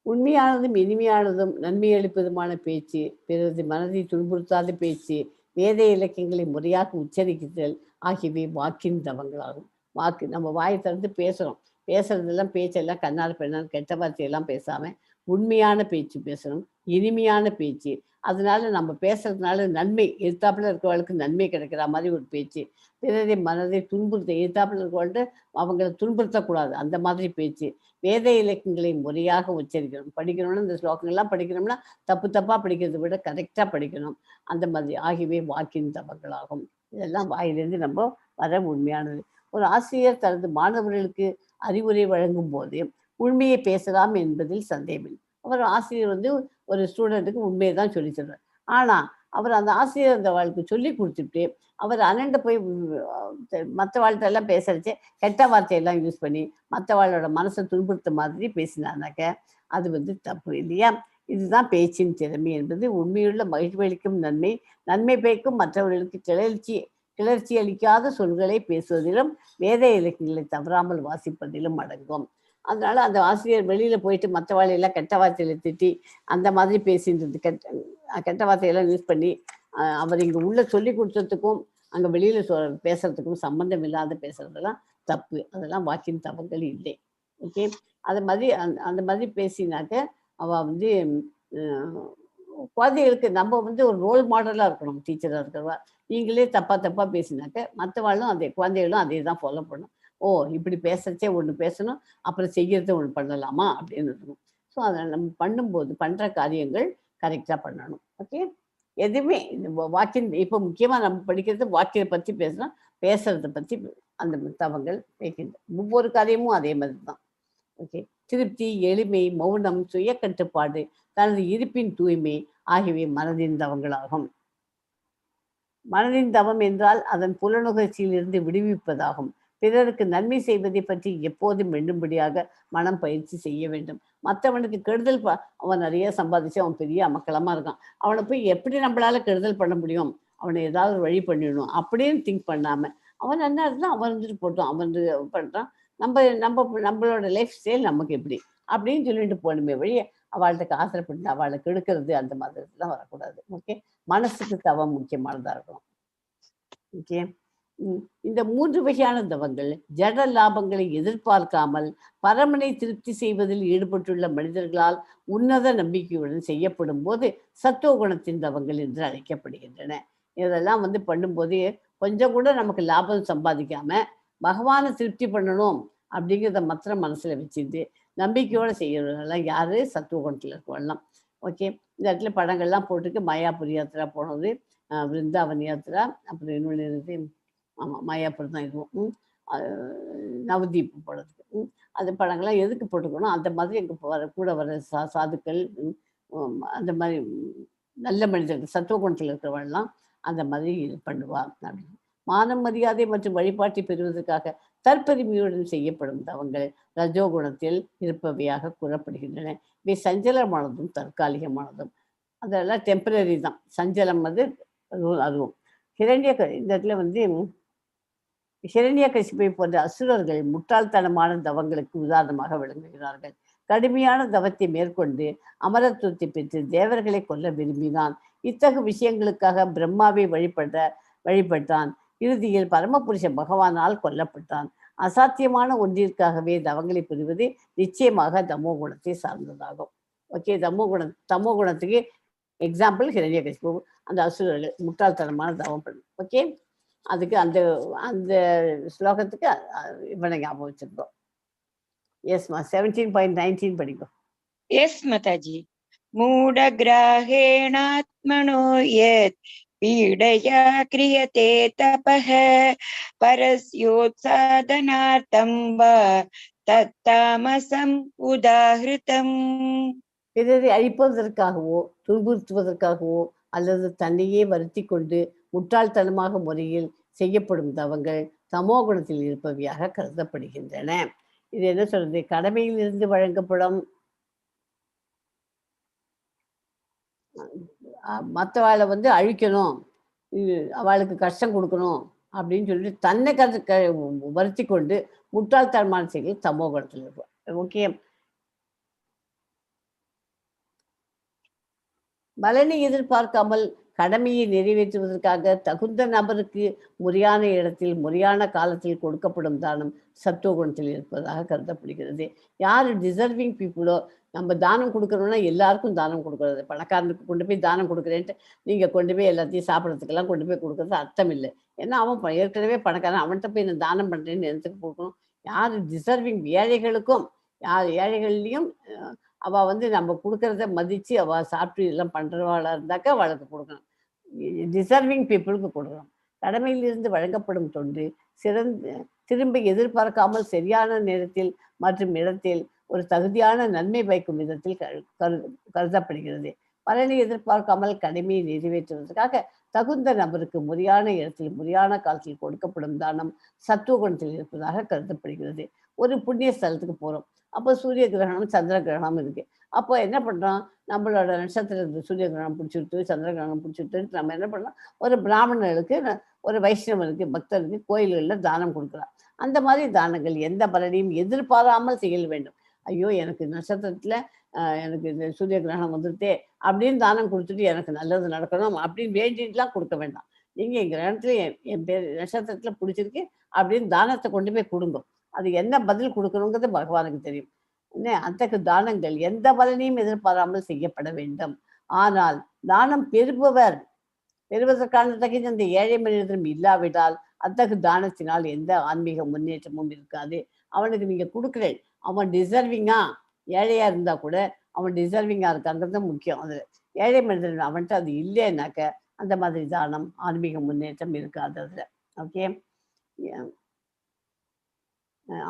[SPEAKER 1] உண்மையானதும் இனிமையானதும் நன்மை அளிப்பதுமான பேச்சு, பிறகு மனதை துன்புறுத்தாத பேச்சு, வேத இலக்கியங்களை முறையாக உச்சரிக்குதல் ஆகியவை வாக்கின் தவங்களாகும். வாக்கு நம்ம வாயை திறந்து பேசுகிறோம், பேசுறதெல்லாம் பேச்செல்லாம் கண்ணால் பெண்ணால் கெட்ட வார்த்தையெல்லாம் பேசாமல் உண்மையான பேச்சு பேசணும், இனிமையான பேச்சு. அதனால நம்ம பேசுறதுனால நன்மை, எதிர்த்தாப்புல இருக்கிறவளுக்கு நன்மை கிடைக்கிற மாதிரி ஒரு பேச்சு. பிறரை மனதை துன்புறுத்த, எதிர்த்தாப்புல இருக்கிறவள்கிட்ட அவங்களை துன்புறுத்தக்கூடாது, அந்த மாதிரி பேச்சு. வேத இலக்கியங்களை முறையாக உச்சரிக்கணும். படிக்கணும்னா இந்த ஸ்லோகங்கள்லாம் படிக்கணும்னா தப்பு தப்பாக படிக்கிறதை விட கரெக்டாக படிக்கணும். அந்த மாதிரி ஆகியவை வாக்கின் தவங்களாகும். இதெல்லாம் வாயிலிருந்து நம்ம வர உண்மையானது. ஒரு ஆசிரியர் தனது மாணவர்களுக்கு அறிவுரை வழங்கும் போது உண்மையை பேசலாம் என்பதில் சந்தேகமில்லை. அவர் ஆசிரியர் வந்து ஒரு ஸ்டூடெண்ட்டுக்கு உண்மையை தான் சொல்லி தர்றார். ஆனால் அவர் அந்த ஆசிரியர் அந்த வாழ்க்கை சொல்லி கொடுத்துட்டு அவர் அனண்ட போய் மற்ற வாழ்க்கையெல்லாம் பேசுறச்சு கெட்ட வார்த்தையெல்லாம் யூஸ் பண்ணி மற்ற வாழோட மனசை துன்புறுத்த மாதிரி பேசினானாக்க அது வந்து தப்பு இல்லையா? இதுதான் பேச்சின் திறமை என்பது. உண்மையுள்ள மகிழ்ச்சி அளிக்கும் நன்மை, நன்மை பயக்கும் மற்றவர்களுக்கு கிளர்ச்சி அளிக்காத சொல்களை பேசுவதிலும் வேத இலக்கியங்களை தவறாமல் வாசிப்பதிலும் அடங்கும். அதனால அந்த ஆசிரியர் வெளியில போயிட்டு மற்ற வாழையெல்லாம் கெட்ட வார்த்தையில திட்டி அந்த மாதிரி பேசின்றது, கெட்ட வார்த்தையெல்லாம் யூஸ் பண்ணி அவர் இங்கே உள்ள சொல்லி கொடுத்ததுக்கும் அங்கே வெளியில பேசுறதுக்கும் சம்பந்தம் இல்லாத பேசுறதெல்லாம் தப்பு. அதெல்லாம் வாக்கின் தவங்கள் இல்லை. ஓகே, அது மாதிரி அந்த மாதிரி பேசினாக்க அவள் வந்து குழந்தைகளுக்கு நம்ம வந்து ஒரு ரோல் மாடலாக இருக்கணும். டீச்சராக இருக்கிறவா நீங்களே தப்பாக பேசினாக்க மற்றவாளும் அதே குழந்தைகளும் அதே தான் ஃபாலோ பண்ணணும். ஓ, இப்படி பேசுறச்சே ஒன்று பேசணும், அப்புறம் செய்யறத ஒன்று பண்ணலாமா அப்படின்னு இருக்கணும். ஸோ அதை நம்ம பண்ணும்போது பண்ணுற காரியங்கள் கரெக்டாக பண்ணணும். ஓகே, எதுவுமே இந்த வாக்கியம் இப்போ முக்கியமாக நம்ம படிக்கிறது வாக்கியத்தை பற்றி பேசணும், பேசுறதை பற்றி அந்த தவங்கள் வைக்கின்ற ஒவ்வொரு காரியமும் அதே மாதிரி தான். ஓகே, திருப்தி, எளிமை, மௌனம், சுய கட்டுப்பாடு, தனது இருப்பின் தூய்மை ஆகியவை மனதின் தவங்களாகும். மனதின் தவம் என்றால் அதன் புலனுகர்ச்சியிலிருந்து விடுவிப்பதாகும். பிறருக்கு நன்மை செய்வதை பற்றி எப்போதும் எண்ணும்படியாக மனம் பயிற்சி செய்ய வேண்டும். மற்றவனுக்கு கெடுதல் அவன் நிறைய சம்பாதிச்சு அவன் பெரிய அமக்கலமா இருக்கான், அவனை போய் எப்படி நம்மளால கெடுதல் பண்ண முடியும், அவனை ஏதாவது ஒரு வழி பண்ணிடணும் அப்படின்னு திங்க் பண்ணாம அவன் என்ன இருந்தால் அவன் இருந்துட்டு போட்டோம், அவன் பண்றான், நம்மளோட லைஃப் ஸ்டைல் நமக்கு எப்படி அப்படின்னு சொல்லிட்டு போகணுமே வழிய அவள்கிட்ட ஆசைப்பட்டு அவளை கெடுக்கிறது அந்த மாதிரிலாம் வரக்கூடாது. ஓகே, மனசுக்கு தவம் முக்கியமானதா இருக்கணும். ஓகே, இந்த 3 வகையான தவங்கள் ஜட லாபங்களை எதிர்பார்க்காமல் பரமனை திருப்தி செய்வதில் ஈடுபட்டுள்ள மனிதர்களால் உன்னத நம்பிக்கையுடன் செய்யப்படும் போது சத்துவகுணத்தின் தவங்கள் என்று அழைக்கப்படுகின்றன. இதெல்லாம் பண்ணும்போது கொஞ்சம் கூட நமக்கு லாபம் சம்பாதிக்காம பகவானை திருப்தி பண்ணணும் அப்படிங்கிறத மாத்திரம் மனசுல வச்சுட்டு நம்பிக்கையோட செய்யறதெல்லாம் யாரு? சத்துவகுணத்தில் இருக்கவெல்லாம். ஓகே, இந்த இடத்துல படங்கள்லாம் போட்டுருக்கு. மாயாபுரி யாத்திரா போனது, விருந்தாவன் யாத்திரா, அப்புறம் இன்னொன்று ஆமாம் மாயாபுரம் தான் இதுவும். நவதீப் போடுறதுக்கு அந்த படங்கள்லாம் எதுக்கு போட்டுக்கணும்? அந்த மாதிரி எங்கள் கூட வர சாதுக்கள், அந்த மாதிரி நல்ல மனிதர்கள் சத்துவகுணத்தில் இருக்கிறவங்கலாம் அந்த மாதிரி பண்ணுவா அப்படின்னு. மானம் மரியாதை மற்றும் வழிபாட்டை பெறுவதற்காக தற்பெருமையுடன் செய்யப்படும் தவங்கள் ரஜோகுணத்தில் இருப்பவையாக கூறப்படுகின்றன. இவை சஞ்சலமானதும் தற்காலிகமானதும், அதெல்லாம் டெம்பரரி தான். சஞ்சலம் அதுவும் ஹிரண்ய இந்த இடத்துல ஹிரண்யகசிபை போன்ற அசுரர்கள் முட்டாள்தனமான தவங்களுக்கு உதாரணமாக விளங்குகிறார்கள். கடுமையான தவத்தை மேற்கொண்டு அமரத்துவத்தை பெற்று தேவர்களை கொல்ல விரும்பினான். இத்தகு விஷயங்களுக்காக பிரம்மாவை வழிபட்டான். இறுதியில் பரமபுருஷ பகவானால் கொல்லப்பட்டான். அசாத்தியமான ஒன்றிற்காகவே தவங்களை புரிவது நிச்சயமாக தமோ குணத்தை சார்ந்ததாகும். ஓகே, தமோ குணத்துக்கு எக்ஸாம்பிள் ஹிரண்யகசிபு, அந்த அசுரர்கள் முட்டாள்தனமான தவம் பண்ணும். ஓகே, அதுக்கு அந்த அந்த ஸ்லோகத்துக்கு இவனை ஞாபகம் வச்சிருக்கோம். எஸ்மா 17.19 படிக்கும்.
[SPEAKER 2] எஸ் மதாஜி. மூடகிராஹேணாத்மனோ யத் பீடயா கிரியதே தபஹ பரஸ்யோத்சாதனார்த்தம் வா தத்தாமசம் உதாஹிருதம்.
[SPEAKER 1] பிறரை அழிப்பதற்காகவோ துன்புறுத்துவதற்காகவோ அல்லது தன்னையே வருத்தி கொண்டு முட்டாள்தனமாக முறையில் செய்யப்படும் தவங்கள் தமோ குணத்தில் இருப்பவையாக கருதப்படுகின்றன. இது என்ன சொல்றது? கடமையில் இருந்து வழங்கப்படும் மற்றவாளை அழிக்கணும், அவளுக்கு கஷ்டம் கொடுக்கணும் அப்படின்னு சொல்லிட்டு தன்னை வருத்தி கொண்டு முட்டாள்தனமான செயல்கள் தமோ குணத்தில் இருப்போம். ஓகே, பலனை எதிர்பார்க்காமல் கடமையை நிறைவேற்றுவதற்காக தகுந்த நபருக்கு முறையான இடத்தில் முறையான காலத்தில் கொடுக்கப்படும் தானம் சத்துவகுணத்தில் இருப்பதாக கருதப்படுகிறது. யார் டிசர்விங் பீப்புளோ, நம்ம தானம் கொடுக்கணும்னா எல்லாருக்கும் தானம் கொடுக்கறது. பணக்காரனுக்கு கொண்டு போய் தானம் கொடுக்குறேன்ட்டு நீங்கள் கொண்டு போய் எல்லாத்தையும் சாப்பிட்றதுக்கெல்லாம் கொண்டு போய் கொடுக்கறது அர்த்தம் இல்லை. ஏன்னா அவன் ஏற்கனவே பணக்காரன், அவன்கிட்ட போய் நான் தானம் பண்ணுறேன்னு எதுக்கு கொடுக்கணும்? யார் டிசர்விங், ஏழைகளுக்கும் ஏழைகள்லையும் அவள் நம்ம கொடுக்கறத மதித்து அவள் சாப்பிட்டு எல்லாம் பண்ணுறவாளாக இருந்தாக்கா அவளுக்கு கொடுக்கணும். டிசர்விங் பீப்புளுக்கு கொடுக்கணும். கடமையிலிருந்து வழங்கப்படும் தொண்டு திரும்ப எதிர்பார்க்காமல் சரியான நேரத்தில் மற்றும் இடத்தில் ஒரு தகுதியான நன்மை பயக்கும் விதத்தில் கருதப்படுகிறது. பலனை எதிர்பார்க்காமல் கடமையை நிறைவேற்றுவதற்காக தகுந்த நபருக்கு முறையான இடத்தில் முறையான காலத்தில் கொடுக்கப்படும் தானம் சத்துவகுணத்தில் இருப்பதாக கருதப்படுகிறது. ஒரு புண்ணிய ஸ்தலத்துக்கு போகிறோம், அப்போ சூரிய கிரகணம் சந்திர கிரகணம் இருக்கு. அப்போ என்ன பண்ணுறோம்? நம்மளோட நட்சத்திரத்துக்கு சூரிய கிரகணம் பிடிச்சிட்டு சந்திர கிரகணம் பிடிச்சிட்டு நம்ம என்ன பண்ணோம்? ஒரு பிராமணர்களுக்கு, ஒரு வைஷ்ணவனுக்கு, பக்தருக்கு கோயில்களில் தானம் கொடுக்குறோம். அந்த மாதிரி தானங்கள் எந்த பலனையும் எதிர்பாராமல் செய்ய வேண்டும். ஐயோ எனக்கு நட்சத்திரத்தில் எனக்கு இந்த சூரிய கிரகணம் வந்துருத்தே அப்படின்னு தானம் கொடுத்துட்டு எனக்கு நல்லது நடக்கணும் அப்படின்னு வேண்டிட்டுலாம் கொடுக்க வேண்டாம். நீங்கள் என் கிரகணத்துல என் பேர் நட்சத்திரத்தில் பிடிச்சிருக்கு அப்படின்னு தானத்தை கொண்டு போய் கொடுங்க. அது என்ன பதில் கொடுக்கணுங்கிறது பகவானுக்கு தெரியும். அத்தகைய தானங்கள் எந்த பலனையும் எதிர்பாராமல் செய்யப்பட வேண்டும். ஆனால் தானம் பெறுவதற்கான தகுதி அந்த ஏழை மனிதனும் இல்லாவிட்டால் அத்தகைய தானத்தினால் எந்த ஆன்மீக முன்னேற்றமும் இருக்காது. அவனுக்கு நீங்க கொடுக்குறேன், அவன் டிசர்விங்கா, ஏழையா இருந்தா கூட அவன் டிசர்விங்கா இருக்காங்கிறது முக்கியம். அது ஏழை மனிதன் அவன்கிட்ட அது இல்லைன்னாக்க அந்த மாதிரி தானம் ஆன்மீக முன்னேற்றம் இருக்காது அதுல. ஓகே,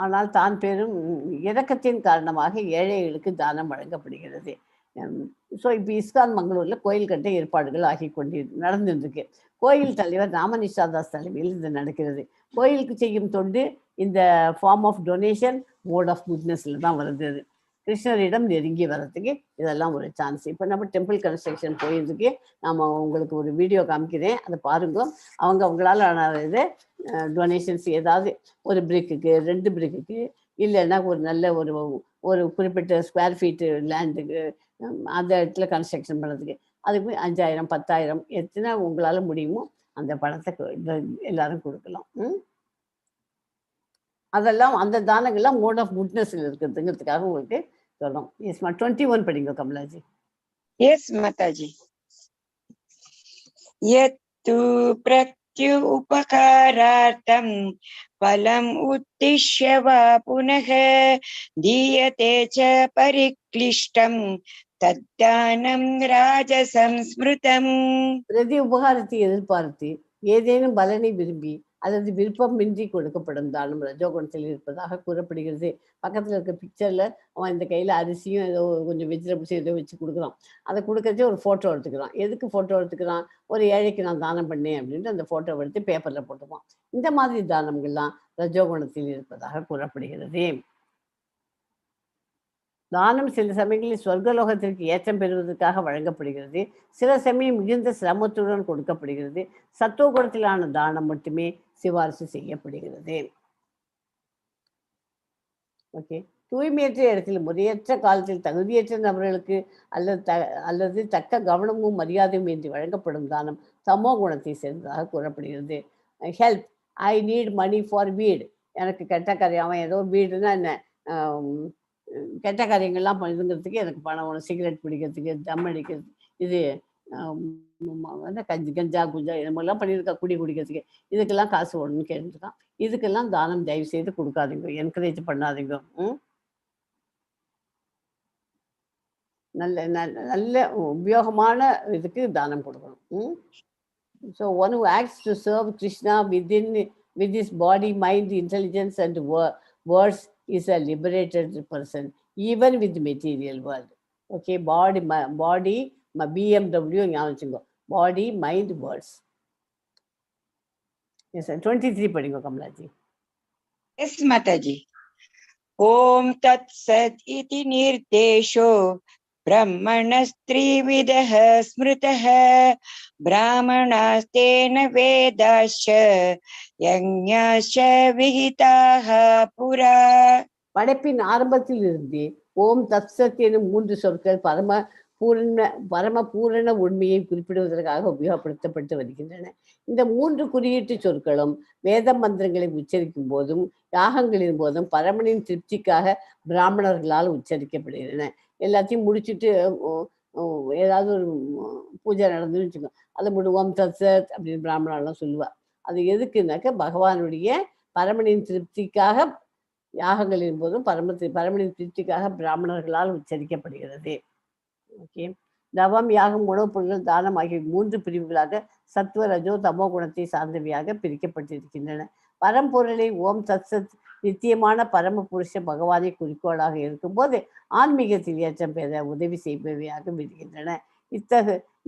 [SPEAKER 1] ஆனால் தான் பெரும் இரக்கத்தின் காரணமாக ஏழைகளுக்கு தானம் வழங்கப்படுகிறது. ஸோ இப்போ இஸ்கான் மங்களூரில் கோயில் கட்ட ஏற்பாடுகள் ஆகி நடந்துருக்கு. கோயில் தலைவர் ராமனிஷாதாஸ் தலைமையில் இது நடக்கிறது. கோயிலுக்கு செய்யும் தொண்டு இந்த form of donation, mode of குட்னஸில் தான் வருது. கிருஷ்ணரிடம் நெருங்கி வர்றதுக்கு இதெல்லாம் ஒரு சான்ஸ். இப்போ நம்ம டெம்பிள் கன்ஸ்ட்ரக்ஷன் போயிருந்துக்கு நம்ம உங்களுக்கு ஒரு வீடியோ காமிக்கிறேன், அதை பாருங்க. அவங்களால இது டொனேஷன்ஸ் ஏதாவது ஒரு பிரிக்குக்கு 2 பிரிக்குக்கு இல்லைன்னா ஒரு நல்ல ஒரு குறிப்பிட்ட ஸ்கொயர் ஃபீட்டு லேண்டுக்கு அந்த இடத்துல கன்ஸ்ட்ரக்ஷன் பண்ணுறதுக்கு அதுக்கு 5000 10,000 எத்தனை உங்களால் முடியுமோ அந்த பணத்தை எல்லாரும் கொடுக்கலாம். அதெல்லாம் அந்த தானங்கள்லாம் மோட் ஆஃப் குட்னஸ்ல இருக்கிறதுங்கிறதுக்காக உங்களுக்கு சொல்றோம். எஸ் 21 படிங்க கமலாஜி.
[SPEAKER 2] எஸ் மாதாஜி. யத்து பிரத்யு உபகாரார்த்தம் பலம் உத்திஷ்ய வா புனः தீயதே ச பரிக்ளிஷ்டம் தத்தானம் ராஜசம்ஸ்மிருதம்.
[SPEAKER 1] பிரதி உபகாரத்தை எதிர்பார்த்து ஏதேனும் பலனை விரும்பி அல்லது விருப்பமின்றி கொடுக்கப்படும் தானம் ரஜோகுணத்தில் இருப்பதாக கூறப்படுகிறது. பக்கத்துல இருக்க பிக்சர்ல அவன் இந்த கையில அரிசியும் ஏதோ கொஞ்சம் வெஜிடபிள்ஸும் ஏதோ வச்சு கொடுக்குறான். அதை கொடுக்கறதே ஒரு போட்டோ எடுத்துக்கிறான். எதுக்கு போட்டோ எடுத்துக்கிறான்? ஒரு ஏழைக்கு நான் தானம் பண்ணேன் அப்படின்ட்டு அந்த போட்டோ எடுத்து பேப்பர்ல போட்டுப்பான். இந்த மாதிரி தானங்கள்லாம் ரஜோகுணத்தில் இருப்பதாக கூறப்படுகிறது. தானம் சில சமயங்களில் சொர்க்கலோகத்திற்கு ஏற்றம் பெறுவதற்காக வழங்கப்படுகிறது. சில சமயம் மிகுந்த சிரமத்துடன் கொடுக்கப்படுகிறது. சத்துவ குணத்திலான தானம் மட்டுமே சிபாரிசு செய்யப்படுகிறது. ஓகே. தூய்மையற்ற இடத்தில் முறையற்ற காலத்தில் தகுதியற்ற நபர்களுக்கு அல்லது தக்க கவனமும் மரியாதையும் இன்றி வழங்கப்படும் தானம் தமோ குணத்தை சேர்ந்ததாக கூறப்படுகிறது. Help, I need money for வீடு. எனக்கு கெட்ட காரியம், ஏதோ வீடுன்னா என்ன, கெட்ட காரியங்கள்லாம் இதுங்கிறதுக்கு எனக்கு பணம் வேணும். சிகரெட் பிடிக்கிறதுக்கு, தம் அடிக்கிறது, இது கஞ்சா குஞ்சா இது மாதிரிலாம் பண்ணியிருக்கா, குடி குடிக்கிறதுக்கு, இதுக்கெல்லாம் காசு வேணும்னு கேட்டுருக்கான். இதுக்கெல்லாம் தானம் தயவு செய்து கொடுக்காதீங்க, என்கரேஜ் பண்ணாதீங்க. நல்ல நல்ல உபயோகமான இதுக்கு தானம் கொடுக்கணும். So one who acts to serve Krishna with his body, mind, intelligence and words is a liberated person, even with the material world. Okay, body, BMW, body, mind, words. Yes, 23 padingo Kamalaji.
[SPEAKER 2] Yes, Mataji. Om Tat Sat iti nirdesho ब्रह्मणस्त्रिविधः स्मृतः ब्राह्मणास्तेन वेदाश्च यज्ञाश्च विहिताः पुरा.
[SPEAKER 1] படைப்பின் ஆரம்பத்தில் இருந்து ஓம் தத்சத் எனும் 3 சொற்கள் பரம பூரண உண்மையை குறிப்பிடுவதற்காக உபயோகப்படுத்தப்பட்டு வருகின்றன. இந்த 3 குறியீட்டு சொற்களும் வேத மந்திரங்களை உச்சரிக்கும் போதும் யாகங்களின் போதும் பரமனின் திருப்திக்காக பிராமணர்களால் உச்சரிக்கப்படுகின்றன. எல்லாத்தையும் முடிச்சுட்டு ஏதாவது ஒரு பூஜை நடந்துன்னு வச்சுக்கோ, அதை ஓம் தத்சத் அப்படின்னு பிராமணர்லாம் சொல்லுவா. அது எதுக்குனாக்க பகவானுடைய பரமனின் திருப்திக்காக யாகங்களின் போதும் பரமனின் திருப்திக்காக பிராமணர்களால் உச்சரிக்கப்படுகிறது. ஓகே. தவம், யாகம், உணவுப் பொருட்கள், தானம் ஆகிய 3 பிரிவுகளாக சத்துவ ரஜோ தமோ குணத்தை சார்ந்தவையாக பிரிக்கப்பட்டிருக்கின்றன. பரம்பொருளை ஓம் தத்சத் நித்தியமான பரம புருஷ பகவானை குறிக்கோளாக இருக்கும்போது ஆன்மீகத்தில் ஏற்றம் பெற உதவி செய்பவையாக விடுகின்றன.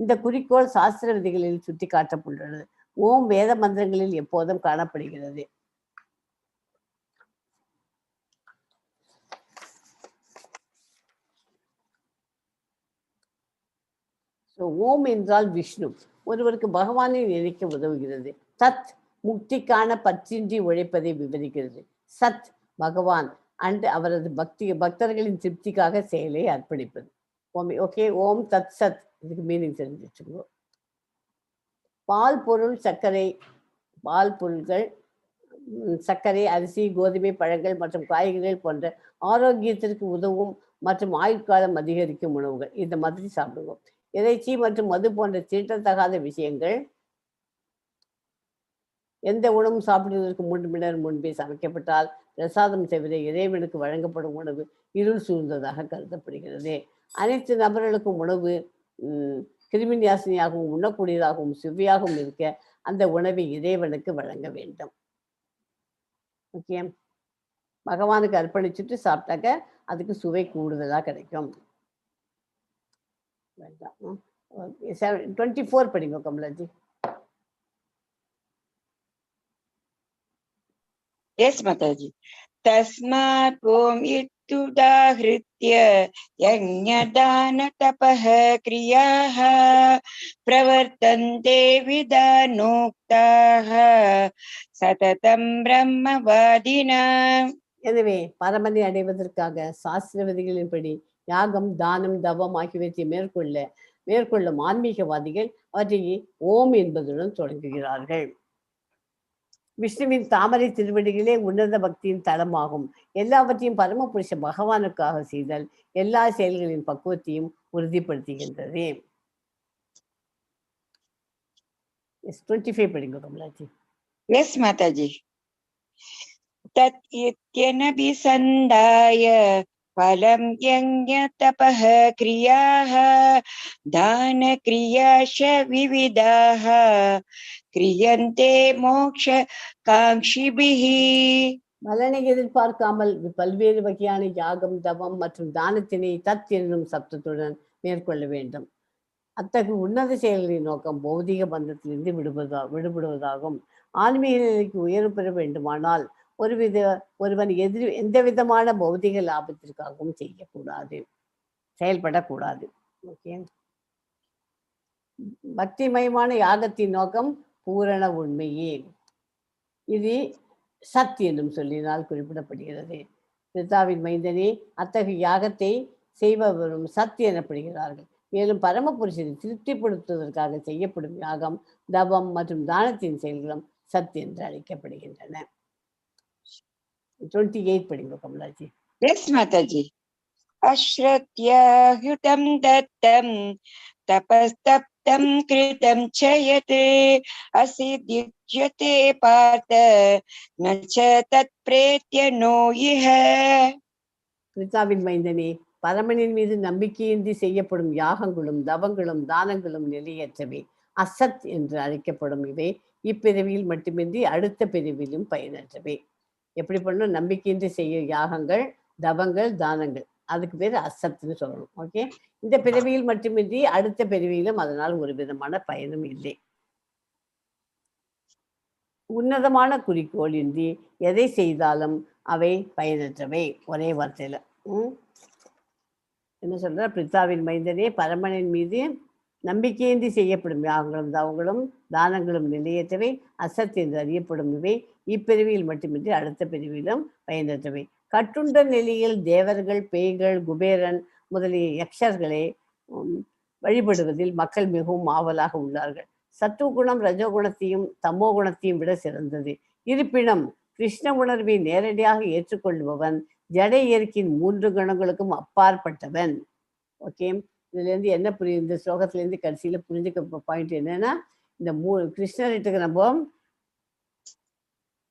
[SPEAKER 1] இந்த குறிக்கோள் சாஸ்திர விதிகளில் சுட்டி காட்டப்பட்டுள்ளது. ஓம் வேத மந்திரங்களில் எப்போதும் காணப்படுகிறது. ஓம் என்றால் விஷ்ணு, ஒருவருக்கு பகவானை நினைக்க உதவுகிறது. தத் முக்திக்கான பற்றின்றி உழைப்பதை விவரிக்கிறது. சத் பகவான் அண்ட் அவரது பக்தர்களின் திருப்திக்காக செயலை அர்ப்பணிப்பது. ஓகே. ஓம் தத் சத், இதுக்கு மீனிங் தெரிஞ்சு வச்சுக்கோ. பால் பொருட்கள், சர்க்கரை, அரிசி, கோதுமை, பழங்கள் மற்றும் காய்கறிகள் போன்ற ஆரோக்கியத்திற்கு உதவும் மற்றும் ஆயுட்காலம் அதிகரிக்கும் உணவுகள் இந்த மாதிரி சாப்பிடுவோம். இறைச்சி மற்றும் மது போன்ற தீண்டத்தகாத விஷயங்கள் எந்த உணவும் சாப்பிடுவதற்கு 3 மணி நேரம் முன்பே சமைக்கப்பட்டால் பிரசாதம் தவிர இறைவனுக்கு வழங்கப்படும் உணவு இருள் சூழ்ந்ததாக கருதப்படுகிறது. அனைத்து நபர்களுக்கும் உணவு கிருமிநாசினியாகவும் உண்ணக்கூடியதாகவும் சுவையாகவும் இருக்க அந்த உணவை இறைவனுக்கு வழங்க வேண்டும். ஓகே. பகவானுக்கு அர்ப்பணிச்சுட்டு சாப்பிட்டாக்க அதுக்கு சுவை கூடுதலாக கிடைக்கும். 24 படிங்க கமலாஜி.
[SPEAKER 2] எஸ் மாதாஜி. தஸ்மாத் ஓம் இத்துதாஹ்ருத்ய யஜ்ஞதான தபஹ க்ரியாஹ பிரவர்த்தந்தே விதானோக்தாஹ சததம் பிரம்மவாதினா.
[SPEAKER 1] எனவே பரமனை அடைவதற்காக சாஸ்திர விதிகளின்படி யாகம், தானம், தவம் ஆகியவற்றை மேற்கொள்ள மேற்கொள்ளும் ஆன்மீகவாதிகள் அவற்றை ஓம் என்பதுடன் தொடங்குகிறார்கள். விஷ்ணுவின் தாமரை திருவடிகளே உன்னத பக்தியின் தளமாகும். எல்லாவற்றையும் பரமபுருஷ பகவானுக்காக செய்தல் எல்லா செயல்களின் பக்குவத்தையும் உறுதிப்படுத்துகின்றது. 25 படிங்க கமலாஜி.
[SPEAKER 2] Yes, Mataji. Tat ityanapisandaya phalam yajna tapaha kriyaha dana kriyasha vividaha kriyante moksha kangshibihi.
[SPEAKER 1] பலனை எதிர்பார்க்காமல் பல்வேறு வகையான யாகம், தவம் மற்றும் தானத்தினை தத் என்னும் சப்தத்துடன் மேற்கொள்ள வேண்டும். அத்தகைய உன்னத செயல்களின் நோக்கம் பௌதிக பந்தத்திலிருந்து விடுபடுவதாகும். ஆன்மீக நிலைக்கு உயர்வு பெற வேண்டுமானால் ஒருவன் எந்த விதமான பௌதிக லாபத்திற்காகவும் செயல்படக்கூடாது. ஓகே. பக்திமயமான யாகத்தின் நோக்கம் பூரண உண்மையே. இது சத் என்னும் சொல்லினால் குறிப்பிடப்படுகிறது. பிதாவின் மைந்தனே, அத்தகைய யாகத்தை செய்பவரும் சத் எனப்படுகிறார்கள். மேலும் பரமபுருஷனை திருப்திப்படுத்துவதற்காக செய்யப்படும் யாகம், தவம் மற்றும் தானத்தின் செயல்களும் சத் என்று அழைக்கப்படுகின்றன. 28 படிங்க கமலாஜி.
[SPEAKER 2] Yes, Mataji. Ashratyahyutam dattam tapastaptam kritam chayate asiddhyate partha nacha tat pretya no iha.
[SPEAKER 1] பிதாவின் மைந்தனே, பரமனின் மீது நம்பிக்கையின்றி செய்யப்படும் யாகங்களும் தவங்களும் தானங்களும் நிலையற்றவை, அசத் என்று அழைக்கப்படும். இவை இப்பிறவியில் மட்டுமின்றி அடுத்த பிறவிலும் பயனற்றவை. எப்படி பண்ணணும்? நம்பிக்கையின்றி செய்ய யாகங்கள், தவங்கள், தானங்கள், அதுக்கு பேர் அசத்துன்னு சொல்லணும். ஓகே. இந்த பிறவியில் மட்டுமின்றி அடுத்த பிறவியிலும் அதனால் ஒரு விதமான பயனும் இல்லை. உன்னதமான குறிக்கோள் இன்றி எதை செய்தாலும் அவை பயனற்றவை. ஒரே வார்த்தையில என்ன சொல்ற? பிதாவின் மைந்தனே, பரமனின் மீது நம்பிக்கையின்றி செய்யப்படும் யாகங்களும் தவங்களும் தானங்களும் நிலையற்றவை, அசத் என்று அறியப்படும். இவை இப்பிறவியில் மட்டுமின்றி அடுத்த பிறவியிலும் பயனற்றவை. கட்டுண்ட நிலையில் தேவர்கள், பேய்கள், குபேரன் முதலிய யக்ஷர்களை வழிபடுவதில் மக்கள் மிகவும் ஆவலாக உள்ளார்கள். சத்துவகுணம் ரஜோகுணத்தையும் தமோ குணத்தையும் விட சிறந்தது. இருப்பினும் கிருஷ்ண உணர்வை நேரடியாக ஏற்றுக்கொள்பவன் ஜட இயற்கையின் 3 குணங்களுக்கும் அப்பாற்பட்டவன். ஓகே. இதுல இருந்து என்ன புரியுது? இந்த ஸ்லோகத்திலேருந்து கடைசியில புரிஞ்சுக்க பாயிண்ட் என்னன்னா, இந்த கிருஷ்ணர்கிட்ட நம்ம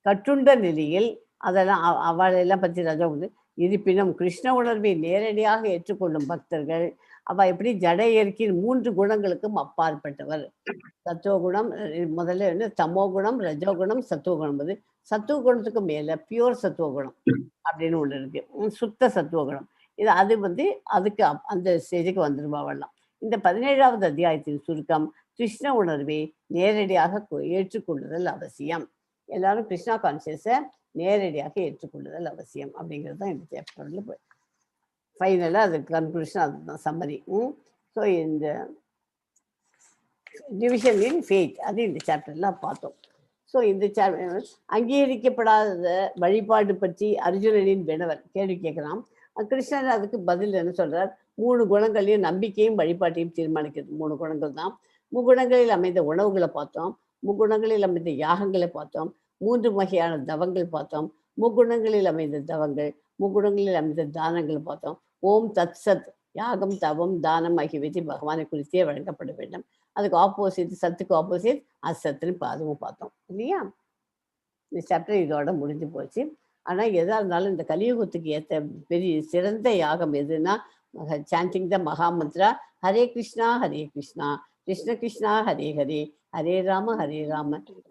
[SPEAKER 1] கட்டுண்ட நிலையில் அதெல்லாம் அவளெல்லாம் பற்றி ரஜோகுணம். இருப்பினும் கிருஷ்ண உணர்வை நேரடியாக ஏற்றுக்கொள்ளும் பக்தர்கள் அவ எப்படி ஜட இயற்கையின் 3 குணங்களுக்கும் அப்பாற்பட்டவர். சத்துவகுணம் முதல்ல வந்து தமோ குணம், ரஜோகுணம், சத்துவகுணம். சத்துவகுணத்துக்கு மேல பியூர் சத்துவகுணம் அப்படின்னு ஒண்ணு இருக்கு, சுத்த சத்துவகுணம். அது வந்து அதுக்கு அந்த ஸ்டேஜுக்கு வந்துருவாங்கலாம். இந்த 17வது அத்தியாயத்தின் சுருக்கம் கிருஷ்ண உணர்வை நேரடியாக ஏற்றுக்கொள்ளுதல் அவசியம். எல்லாரும் கிருஷ்ணா கான்சியஸை நேரடியாக ஏற்றுக்கொள்ளுதல் அவசியம் அப்படிங்கிறது தான் இந்த சாப்டர்ல ஃபைனலாக அது கன்க்ளூஷன், அதுதான் சம்மரி. ஸோ இந்த டிவிஷன் இன் ஃபேத் அது இந்த சாப்டர்லாம் பார்த்தோம். ஸோ இந்த அங்கீகரிக்கப்படாத வழிபாடு பற்றி அர்ஜுனனின் வினவல் கேள்வி கேட்கலாம். கிருஷ்ணன் அதுக்கு பதில் என்ன சொல்றார்? 3 குணங்களையும் நம்பிக்கையும் வழிபாட்டையும் தீர்மானிக்கிறது 3 குணங்கள் தான். 3 குணங்களில் அமைந்த உணவுகளை பார்த்தோம், 3 குணங்களில் அமைந்த யாகங்களை பார்த்தோம், 3 வகையான தவங்கள் பார்த்தோம், 3 குணங்களில் அமைந்த தவங்கள், 3 குணங்களில் அமைந்த தானங்கள் பார்த்தோம். ஓம் தத் சத், யாகம் தவம் தானம் ஆகியவற்றை பகவானை குறித்தே வழங்கப்பட வேண்டும். அதுக்கு ஆப்போசிட், சத்துக்கு ஆப்போசிட் அசத்துன்னு அதுவும் பார்த்தோம் இல்லையா? இந்த சாப்டர் இதோட முடிஞ்சு போச்சு. ஆனால் எதா இருந்தாலும் இந்த கலியுகத்துக்கு ஏற்ற பெரிய சிறந்த யாகம் எதுன்னா சாண்டிங் த மகாமந்த்ரா ஹரே கிருஷ்ணா கிருஷ்ண கிருஷ்ணா ஹரே ஹரே, ஹரே ராம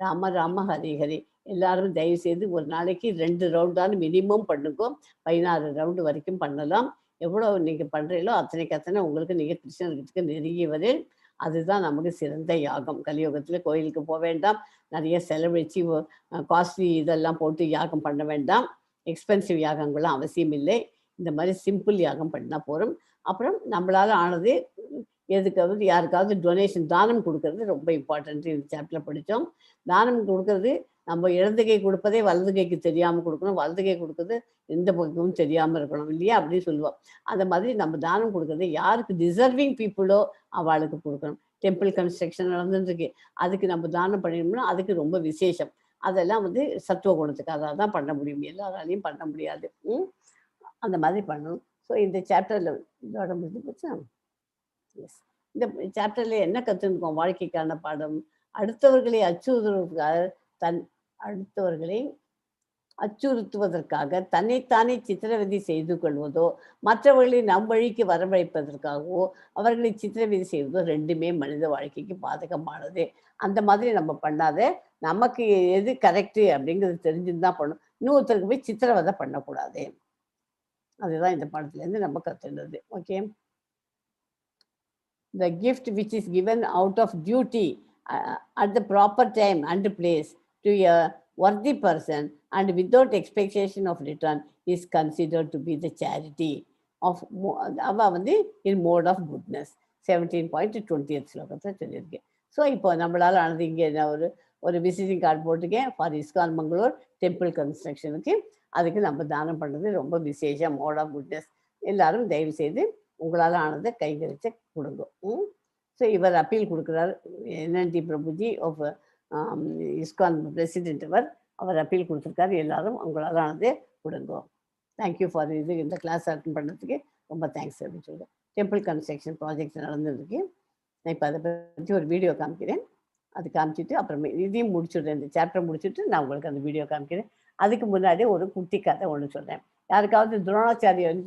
[SPEAKER 1] ராம ராம ஹரே ஹரே. எல்லாரும் தயவு செய்து ஒரு நாளைக்கு 2 ரவுண்டான மினிமம் பண்ணுங்க. 16 ரவுண்டு வரைக்கும் பண்ணலாம். எவ்வளோ நீங்கள் பண்ணுறீங்களோ அத்தனை உங்களுக்கு நீங்கள் கிருஷ்ணர்கிட்ட நெருங்கியவரே. அதுதான் நமக்கு சிறந்த யாகம். கலியுகத்தில் கோயிலுக்கு போக வேண்டாம், நிறைய செலவழிச்சு காஸ்ட்லி இதெல்லாம் போட்டு யாகம் பண்ண வேண்டாம். எக்ஸ்பென்சிவ் யாகங்கள்லாம் அவசியம் இல்லை. இந்த மாதிரி சிம்பிள் யாகம் பண்ணால் போகிறோம். அப்புறம் நம்மளால் ஆனது எதுக்காவது யாருக்காவது டொனேஷன் தானம் கொடுக்கறது ரொம்ப இம்பார்ட்டன்ட். இந்த சாப்டரில் படித்தோம். தானம் கொடுக்கறது நம்ம இடது கை கொடுப்பதே வலது கைக்கு தெரியாமல் கொடுக்கணும், வலது கை கொடுக்குறது எந்த பக்கமும் தெரியாமல் இருக்கணும் இல்லையா அப்படின்னு சொல்லுவோம். அந்த மாதிரி நம்ம தானம் கொடுக்குறது யாருக்கு டிசர்விங் பீப்புளோ அவளுக்கு கொடுக்கணும். டெம்பிள் கன்ஸ்ட்ரக்ஷன் நடந்துருக்கு, அதுக்கு நம்ம தானம் பண்ணிடணும்னா அதுக்கு ரொம்ப விசேஷம். அதெல்லாம் வந்து சத்துவ குணத்துக்காக தான் பண்ண முடியும், எல்லாராலையும் பண்ண முடியாது. அந்த மாதிரி பண்ணணும். ஸோ இந்த சாப்டரில் இதோட முடிஞ்சு போச்சா? எஸ். இந்த சாப்டர்ல என்ன கற்றுருக்கோம்? வாழ்க்கைக்கான பாடம். அடுத்தவர்களை அச்சுறுத்துவதற்காக தன்னைத்தானே சித்திரவதை செய்து கொள்வதோ, மற்றவர்களை நம் வழிக்கு வரவழைப்பதற்காகவோ அவர்களை சித்திரவதை செய்வதோ ரெண்டுமே மனித வாழ்க்கைக்கு பாதகமானது. அந்த மாதிரி நம்ம பண்ணாத, நமக்கு எது கரெக்டு அப்படிங்கிறது தெரிஞ்சுன்னு தான் பண்ணணும். இன்னொருத்தருக்கு போய் சித்திரவதை பண்ணக்கூடாது. அதுதான் இந்த பாடத்துலேருந்து நம்ம கற்றுனது. Okay. The gift which is given out of duty at the proper time and place to a worthy person and without expectation of return is considered to be the charity of in mode of goodness. 17.20 ஸ்லோகத்தை சொல்லியிருக்கேன். So இப்போ நம்மளால் ஆனது இங்கே ஒரு visiting card போட்டுக்கேன் for ISKCON Mangalore temple கன்ஸ்ட்ரக்ஷனுக்கு. அதுக்கு நம்ம தானம் பண்ணுறது ரொம்ப விசேஷம், மோட் ஆஃப் குட்னஸ். எல்லாரும் தயவு செய்து உங்களால் ஆனதை கைகரிச்சு கொடுங்க. ஸோ இவர் அப்பீல் கொடுக்குறார், NND Prabhuji of ISKCON president. அவர் அப்பீல் கொடுத்துருக்காரு, எல்லாரும் உங்களால் ஆனதை கொடுங்க. தேங்க்யூ ஃபார் இந்த கிளாஸ் அட்டன் பண்ணுறதுக்கு ரொம்ப தேங்க்ஸ் அப்படின்னு சொல்லுவேன். டெம்பிள் கன்ஸ்ட்ரக்ஷன் ப்ராஜெக்ட் நடந்ததுக்கு நான் இப்போ அதை பற்றி ஒரு வீடியோ காமிக்கிறேன். அது காமிச்சிட்டு அப்புறமே இதையும் முடிச்சுடுறேன். இந்த சாப்டர் முடிச்சுட்டு நான் உங்களுக்கு அந்த வீடியோ காமிக்கிறேன். அதுக்கு முன்னாடி ஒரு குட்டி கதை ஒன்று சொல்கிறேன். யாருக்காவது துரோணாச்சாரியன்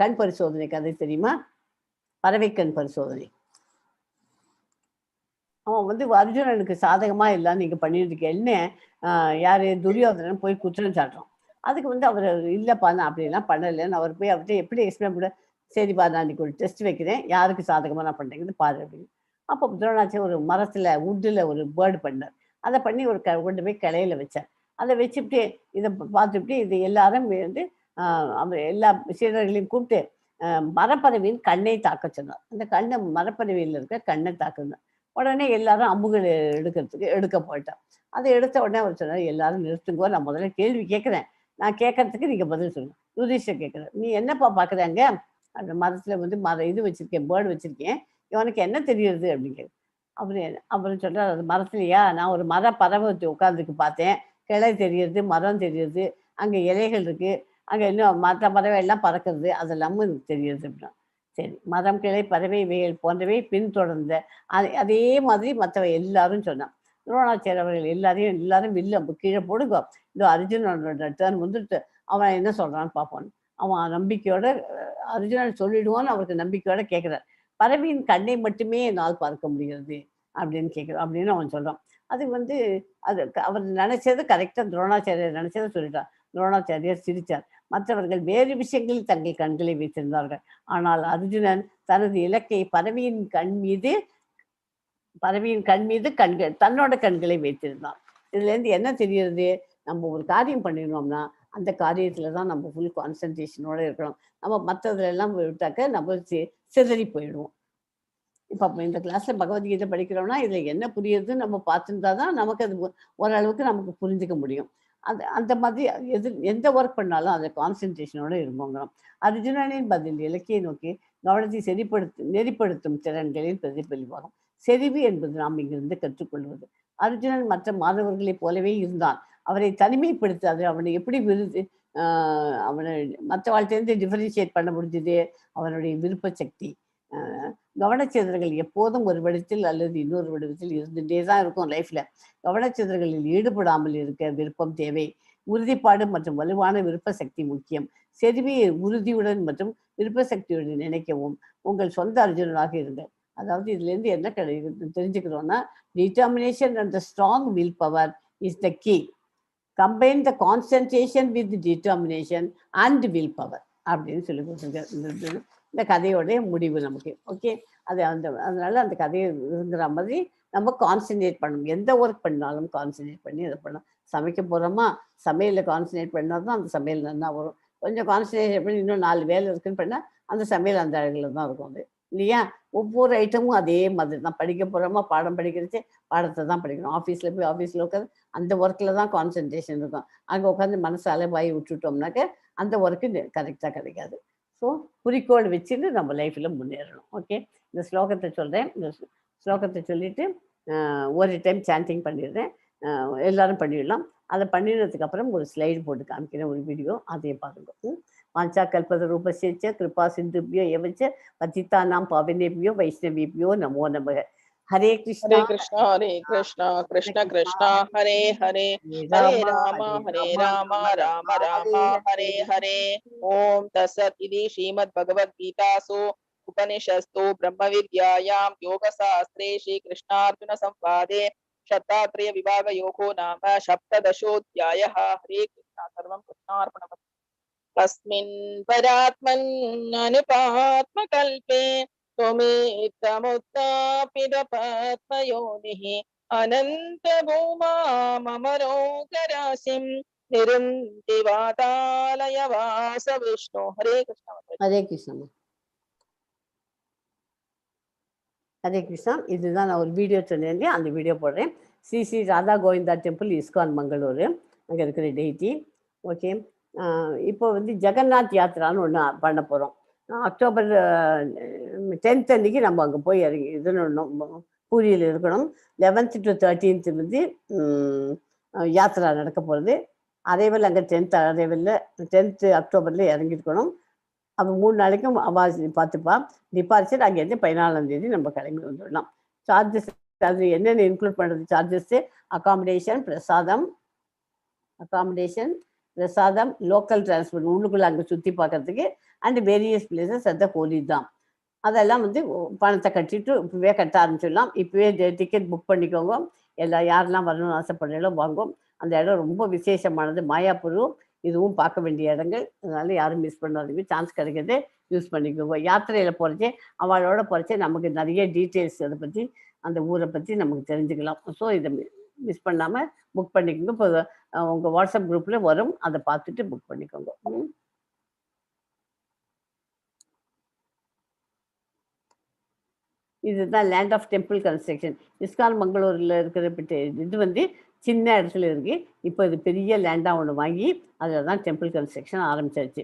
[SPEAKER 1] கண் பரிசோதனை கதை தெரியுமா? பறவை கண் பரிசோதனை. அவன் அர்ஜுனனுக்கு சாதகமாக இல்லை நீங்கள் பண்ணிட்டு இருக்கேன்னு யார் துரியோதனன் போய் குற்றம் சாட்டுறோம். அதுக்கு அவர் இல்லைப்பா நான் அப்படிலாம் பண்ணலைன்னு அவர் போய் அவர்கிட்ட எப்படி எக்ஸ்பிளைன் பண்ண, சரிப்பா நான் இன்னைக்கு ஒரு டெஸ்ட் வைக்கிறேன், யாருக்கு சாதகமாக நான் பண்ணுறேங்கிறது பாரு அப்படின்னு. அப்போ துரோணாச்சாரியர் ஒரு மரத்தில் உட்டில் ஒரு பேர்டு பண்ணார். அதை பண்ணி கொண்டு போய் கிளையில வச்சார். அதை வச்சுட்டு இதை பார்த்துட்டு இது எல்லாரும் அவர் எல்லா சீடர்களையும் கூப்பிட்டு மரப்பறவையின் கண்ணை தாக்க சொன்னார். அந்த கண்ணை மரப்பறவையில் இருக்க கண்ணை தாக்குனார். உடனே எல்லாரும் அம்புகள் எடுக்க போயிட்டான். அதை எடுத்த உடனே அவர் சொன்னார், எல்லாரும் நிறுத்துங்கோ, நான் முதல்ல கேள்வி கேட்குறேன், நான் கேட்கறதுக்கு நீங்கள் பதில் சொல்லுங்க. யுதிஷ்டர் கேட்குறேன், நீ என்னப்பா பார்க்குறாங்க? அந்த மரத்தில் இது வச்சுருக்கேன், பேர்டு வச்சுருக்கேன், இவனுக்கு என்ன தெரியுது அப்படின்னு கேட்கு. அவர் சொல்கிறார், அது மரத்துலையா, நான் ஒரு பறவை உட்காந்துருக்கு பார்த்தேன், கிளை தெரியுது, மரம் தெரியுது, அங்கே இலைகள் இருக்குது, அங்கே இன்னும் மற்ற பறவை எல்லாம் பறக்கிறது, அதெல்லாமும் எனக்கு தெரியுது அப்படின்னா. சரி, மரம், கிளை, பறவை இவைகள் போன்றவை பின்தொடர்ந்த அதே மாதிரி மற்றவை எல்லாரும் சொன்னான். துரோணாச்சாரியர் அவர்கள் எல்லாரும் வில்ல கீழே போடுங்க, இந்த அர்ஜுனனோட டர்ன் வந்துட்டு அவன் என்ன சொல்கிறான்னு பார்ப்போம். அவன் நம்பிக்கையோட அர்ஜுனன் சொல்லிடுவான்னு அவருக்கு நம்பிக்கையோட கேட்குறார். பறவையின் கண்ணை மட்டுமே என்னால் பார்க்க முடிகிறது அப்படின்னு அவன் சொல்கிறான். அது அது அவர் நினைச்சது கரெக்டாக துரோணாச்சாரியர் நினைச்சதை சொல்லிட்டார். துரோணாச்சாரியர் சிரித்தார். மற்றவர்கள் வேறு விஷயங்களில் தங்கள் கண்களை வைத்திருந்தார்கள். ஆனால் அர்ஜுனன் தனது இலக்கை பறவையின் கண் மீது தன்னோட கண்களை வைத்திருந்தான். இதுலேருந்து என்ன தெரிகிறது? நம்ம ஒரு காரியம் பண்ணிடணும்னா அந்த காரியத்தில் தான் நம்ம ஃபுல் கான்சன்ட்ரேஷனோட இருக்கணும். நம்ம மற்றதுலாம் விட்டாக்க நம்ம சிதறி போயிடுவோம். இப்போ இந்த கிளாஸில் பகவத்கீதை படிக்கிறோம்னா இதில் என்ன புரியுதுன்னு நம்ம பார்த்துருந்தா தான் நமக்கு அது ஓரளவுக்கு நமக்கு புரிஞ்சுக்க முடியும். அந்த மாதிரி எந்த ஒர்க் பண்ணாலும் அதை கான்சன்ட்ரேஷனோட இருப்போங்கிறோம். அர்ஜுனனின் பதில் இலக்கியை நோக்கி கவனத்தை நெறிப்படுத்தும் திறன்களின் பிரதிபலிப்பாகும். செறிவு என்பது நாம் இங்கிருந்து கற்றுக்கொள்வது. அர்ஜுனன் மற்ற மாணவர்களைப் போலவே இருந்தான். அவரை தனிமைப்படுத்த அது அவனை எப்படி அவனை மற்ற வாழ்க்கையிலேருந்து டிஃபரன்ஷியேட் பண்ண முடிஞ்சது அவனுடைய விருப்ப சக்தி. கவனச்சிதறல்கள் எப்போதும் ஒரு வடிவத்தில் அல்லது இன்னொரு வடிவத்தில் இருந்துகிட்டே தான் இருக்கும் லைஃப்ல. கவனச்சிதறல்களில் ஈடுபடாமல் இருக்க விருப்பம் தேவை. உறுதிப்பாடு மற்றும் வலுவான விருப்ப சக்தி முக்கியம். செறிவியை உறுதியுடன் மற்றும் விருப்ப சக்தியுடன் நினைக்கவும் உங்கள் சொந்த அர்ஜுனனாக இருங்கள். அதாவது இதுலேருந்து என்ன தெரிஞ்சுக்கிறோம்னா, determination and the strong will power is the key. Combine the concentration with determination and will power அப்படின்னு சொல்லி கொடுத்துருக்காரு. இந்த கதையோடைய முடிவு நமக்கு. ஓகே, அதனால அந்த கதையை இருக்கிற மாதிரி நம்ம கான்சன்ட்ரேட் பண்ணணும். எந்த ஒர்க் பண்ணாலும் கான்சன்ட்ரேட் பண்ணி அதை பண்ணணும். சமைக்க போகிறோமா, சமையலில் கான்சன்ட்ரேட் பண்ணால் தான் அந்த சமையல் நல்லா வரும். கொஞ்சம் கான்சன்ட்ரேட் பண்ணி இன்னும் 4 வேலை இருக்குன்னு பண்ணால் அந்த சமையல் அந்த அழகில் தான் இருக்கும். அது இல்லையா? ஒவ்வொரு ஐட்டமும் அதே மாதிரி தான். படிக்க போகிறோமா, பாடம் படிக்கிறது பாடத்தை தான் படிக்கணும். ஆஃபீஸில் போய் ஆஃபீஸில் உட்காந்து அந்த ஒர்க்கில் தான் கான்சன்ட்ரேஷன் இருக்கும். அங்கே உட்காந்து மனசு அலைவாய் விட்டுட்டோம்னாக்க அந்த ஒர்க்கு கரெக்டாக கிடைக்காது. ஸோ குறிக்கோள் வச்சுட்டு நம்ம லைஃப்பில் முன்னேறணும். ஓகே, இந்த ஸ்லோகத்தை சொல்கிறேன். இந்த ஸ்லோகத்தை சொல்லிவிட்டு ஒரு டைம் சாண்டிங் பண்ணிடுறேன். எல்லாரும் பண்ணிடலாம். அதை பண்ணிடுறதுக்கு அப்புறம் ஒரு ஸ்லைடு போட்டு காமிக்கிறேன், ஒரு வீடியோ, அதையும் பாருங்க. வாஞ்சா கல்பத ரூபசேச்ச கிருபா சிந்துபியோ எவச்ச பத்திதானாம் பாவனேபியோ வைஷ்ணவேபியோ நமோ நமக. ஹரே கிருஷ்ணா
[SPEAKER 4] ஹரே கிருஷ்ணா கிருஷ்ண கிருஷ்ணா ஹரே ஹரே ஹரே ராமா ஹரே ராமா ராம ராமா ஹரே ஹரே. ஓம் தத்சத் இதி ஸ்ரீமத் பகவத் கீதாசு उपनिषस्तु ब्रह्म विद्यायां योग शास्त्रे श्री कृष्णार्जुन संवादे शतात्रय विभाग योगो नाम सप्तदशोऽध्यायः. हरे कृष्णा सर्वं कृष्णार्पणमस्तु. तस्मिन् परात्मन् अनुपात्मकल्पे त्वमेतमुत्थापितपद्मयोनिः अनन्त भूमा ममरोगराशिं निरुन्ति वातालय वास विष्णु. हरे कृष्ण.
[SPEAKER 1] ஹரே கிருஷ்ணா. ஹரே கிருஷ்ணா. இதுதான் நான் ஒரு வீடியோ சொன்னேன், அந்த வீடியோ போடுறேன். ஸ்ரீ ஸ்ரீ ராதா கோவிந்தா டெம்பிள், இஸ்கான் மங்களூர், அங்கே இருக்கிற டெய்டி. ஓகே, இப்போ வந்து ஜெகநாத் யாத்திரான்னு ஒன்று பண்ண போகிறோம். அக்டோபர் 10th அன்னைக்கு நம்ம அங்கே போய் இறங்கி பூரியில் இருக்கணும். 11th to 13th வந்து யாத்திரா நடக்க போகிறது. அரைவல் அங்கே 10th அரைவலில் 10th அக்டோபரில் இறங்கியிருக்கணும். அப்போ 3 நாளைக்கும் அவாஸ் பார்த்துப்பா. டிபார்ச்சர் அங்கேருந்து 14ஆம் தேதி நம்ம கிளம்பி வந்துடலாம். சார்ஜஸ் அது என்னென்ன இன்க்ளூட் பண்ணுறது? சார்ஜஸ்ஸு அகாமடேஷன், பிரசாதம், லோக்கல் டிரான்ஸ்போர்ட் உள்ளுக்குள்ளே அங்கே சுற்றி பார்க்கறதுக்கு, அண்ட் வேரியஸ் பிளேசஸ் அந்த ஹோலி தான். அதெல்லாம் வந்து பணத்தை கட்டிட்டு இப்போவே கட்ட ஆரம்பிச்சிடலாம். இப்போவே டிக்கெட் புக் பண்ணிக்கோங்க. யாரெல்லாம் வரணும்னு ஆசைப்படுறீங்களோ வாங்கும். அந்த இடம் ரொம்ப விசேஷமானது. மாயாப்பூர் இதுவும் பார்க்க வேண்டிய இடங்கள். அதனால யாரும் மிஸ் பண்ணாதீங்க. சான்ஸ் கிடைக்கிறது யூஸ் பண்ணிக்கோங்க. யாத்திரையில் போகிறச்சே அவளோட போகிறச்சே நமக்கு நிறைய டீட்டெயில்ஸ் அதை பற்றி, அந்த ஊரை பற்றி நமக்கு தெரிஞ்சுக்கலாம். ஸோ இதை மிஸ் பண்ணாமல் புக் பண்ணிக்கோங்க. இப்போ உங்கள் வாட்ஸ்அப் குரூப்பில் வரும், அதை பார்த்துட்டு புக் பண்ணிக்கோங்க. இதுதான் land of temple construction. ISKCON மங்களூரில் இருக்கிற இது வந்து சின்ன இடத்துல இருக்கு. இப்போ இது பெரிய லேண்டாக ஒன்று வாங்கி அதில் தான் டெம்பிள் கன்ஸ்ட்ரக்ஷன் ஆரம்பிச்சாச்சு.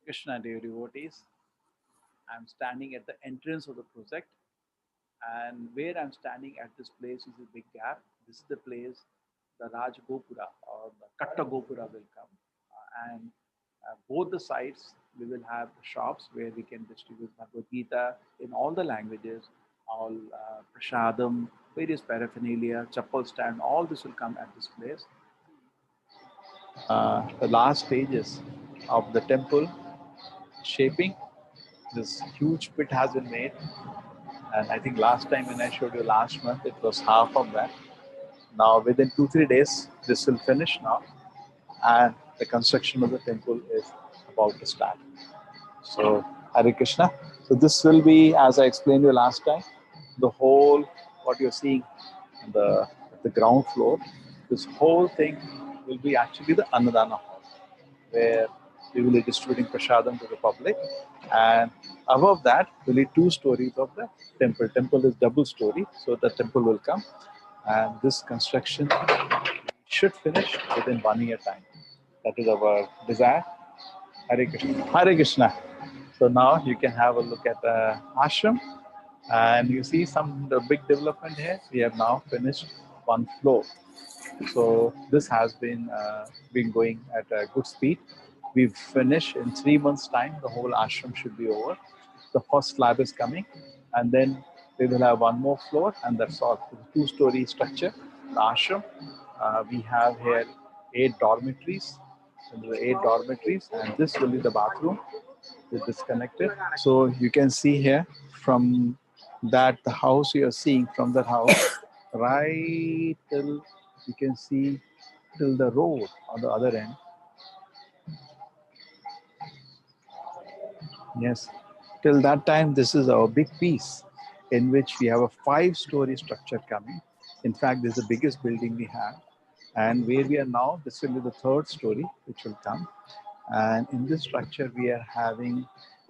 [SPEAKER 5] Krishna, dear devotees, I'm standing at the entrance of the project, and where I'm standing at this place is a big gap. This is the place the Raj Gopura or the Katta Gopura will come, and both the sides we will have shops where we can distribute Bhagavad Gita in all the languages, all prasadam, various paraphernalia, chappal stand, all this will come at this place. The last stages of the temple shaping, this huge pit has been made, and I think last time when I showed you last month it was half of that. Now within 2-3 days this will finish now, and the construction of the temple is about to start. So Hare Krishna. So this will be, as I explained you last time, the whole what you're seeing on the ground floor, this whole thing will be actually the Annadana hall, where we will be distributing prasadam to the public. And above that will be 2 stories of the temple. Temple is double story, so the temple will come, and this construction should finish within 1 year time. That is our desire. Hare Krishna. Hare Krishna. So now you can have a look at the ashram, and you see the big development here. We have now finished 1 floor. So this has been going at a good speed. We've finished in 3 months' time. The whole ashram should be over. The first slab is coming, and then we will have 1 more floor, and that's all. 2-story structure, the ashram. We have here 8 dormitories. And there are 8 dormitories, and this will be the bathroom. It's disconnected. So you can see here from that the house you are seeing, from that house right till you can see till the road on the other end. Yes, till that time this is our big piece. in which we have a 5-story structure coming. In fact, this is the biggest building we have. And where we are now, this will be the 3rd story which will come. And in this structure, we are having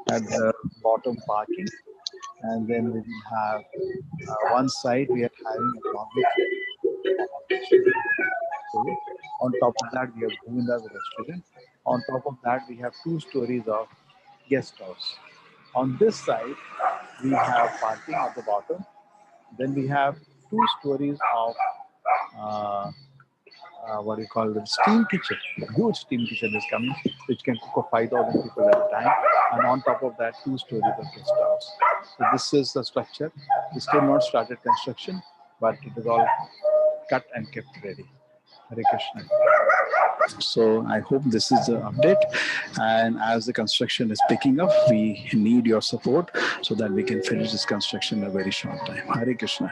[SPEAKER 5] at the bottom parking. And then we will have one side, we are having a dormitory. On top of that, we have Govinda's restaurant. On top of that, we have 2 stories of guest house. On this side, we have parking at the bottom. Then we have 2 stories of what do you call it? Steam kitchen. Huge steam kitchen is coming, which can cook for 5,000 people at a time. And on top of that, 2 stories of guest house. So this is the structure. We still not started construction, but it is all cut and kept ready. Hare Krishna. So I hope this is the update. And as the construction is picking up, we need your support so that we can finish this construction in a very short time. Hare Krishna.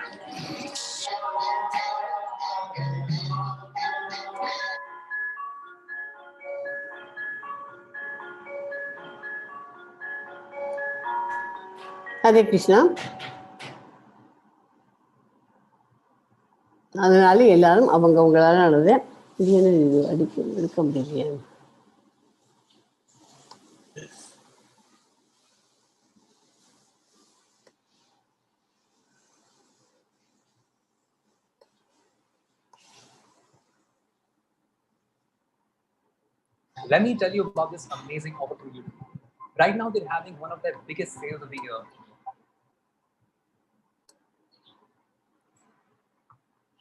[SPEAKER 1] Hare Krishna. அதனால எல்லாரும் அவங்களானது இது என்ன இது எடுக்க முடியலையா?
[SPEAKER 6] Let me tell you about this amazing opportunity. Right now, they're having one of their biggest sales of the year.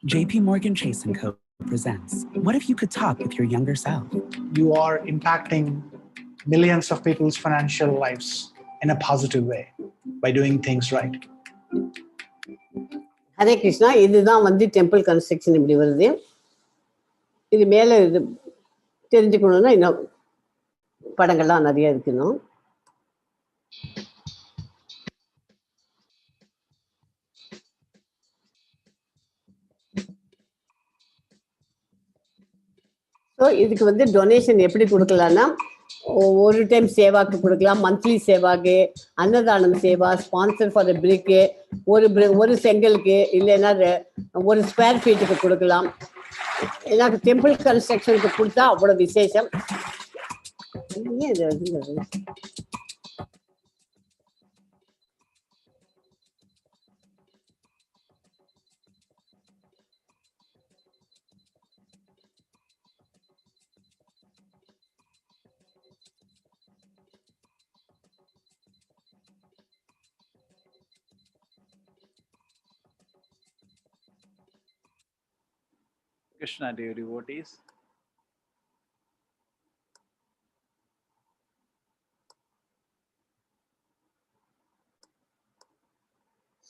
[SPEAKER 7] JP Morgan Chase & Co. presents, what if you could talk with your younger self?
[SPEAKER 8] You are impacting millions of people's financial lives in a positive way by doing things right.
[SPEAKER 1] Hare Krishna. இதுதான் temple construction இப்படி வருது. இது மேலே இது தெரிஞ்சுக்கணும்னா இன்னும் படங்கள்லாம் நிறைய இருக்கணும். ஸோ இதுக்கு டொனேஷன் எப்படி கொடுக்கலாம்னா, ஒரு டைம் சேவாக்கு கொடுக்கலாம், மந்த்லி சேவாக்கு, அன்னதானம் சேவா, ஸ்பான்சர் ஃபார் பிரிக்கு, ஒரு செங்கலுக்கு, இல்லைன்னா ஒரு ஸ்கொயர் ஃபீட்டுக்கு கொடுக்கலாம். ஏன்னா டெம்பிள் கன்ஸ்ட்ரக்ஷனுக்கு கொடுத்தா அவ்வளோ விசேஷம்.
[SPEAKER 5] Krishna, dear devotees.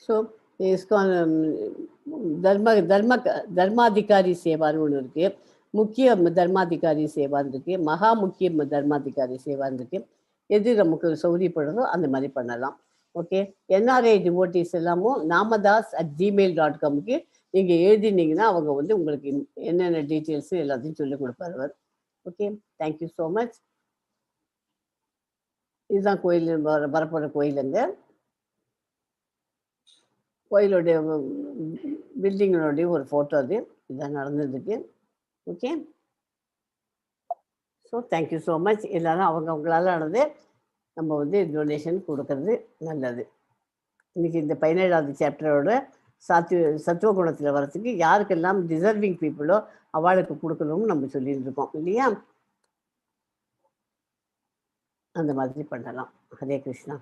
[SPEAKER 1] So ISKCON தர்மாதிகாரி சேவான்னு ஒன்று இருக்குது, முக்கிய தர்மாதிகாரி சேவான்னு இருக்குது, மகா முக்கிய தர்மாதிகாரி சேவான்னு இருக்குது. எது நமக்கு சௌரியப்படுறதோ அந்த மாதிரி பண்ணலாம். ஓகே, NRI டிவோட்டிஸ் எல்லாமும் namadas@gmail.com நீங்கள் எழுதினீங்கன்னா அவங்க உங்களுக்கு என்னென்ன டீட்டெயில்ஸு எல்லாத்தையும் சொல்லிக் கொடுப்பார் அவர். Okay, thank you so much. இதுதான் கோயில், வரப்போகிற கோயிலுங்க. கோயிலுடைய பில்டிங்களுடைய ஒரு ஃபோட்டோ அது, இதான் நடந்ததுக்கு. Okay, so thank you so much. எல்லாரும் அவங்களால ஆனது நம்ம டொனேஷன் கொடுக்கறது நல்லது. இன்றைக்கி இந்த 17வது சாப்டரோட சத்துவ குணத்தில் வரத்துக்கு யாருக்கெல்லாம் டிசர்விங் பீப்புளோ அவளுக்கு கொடுக்கணும்னு நம்ம சொல்லிட்டு இருக்கோம் இல்லையா? அந்த மாதிரி பண்ணலாம். ஹரே கிருஷ்ணா.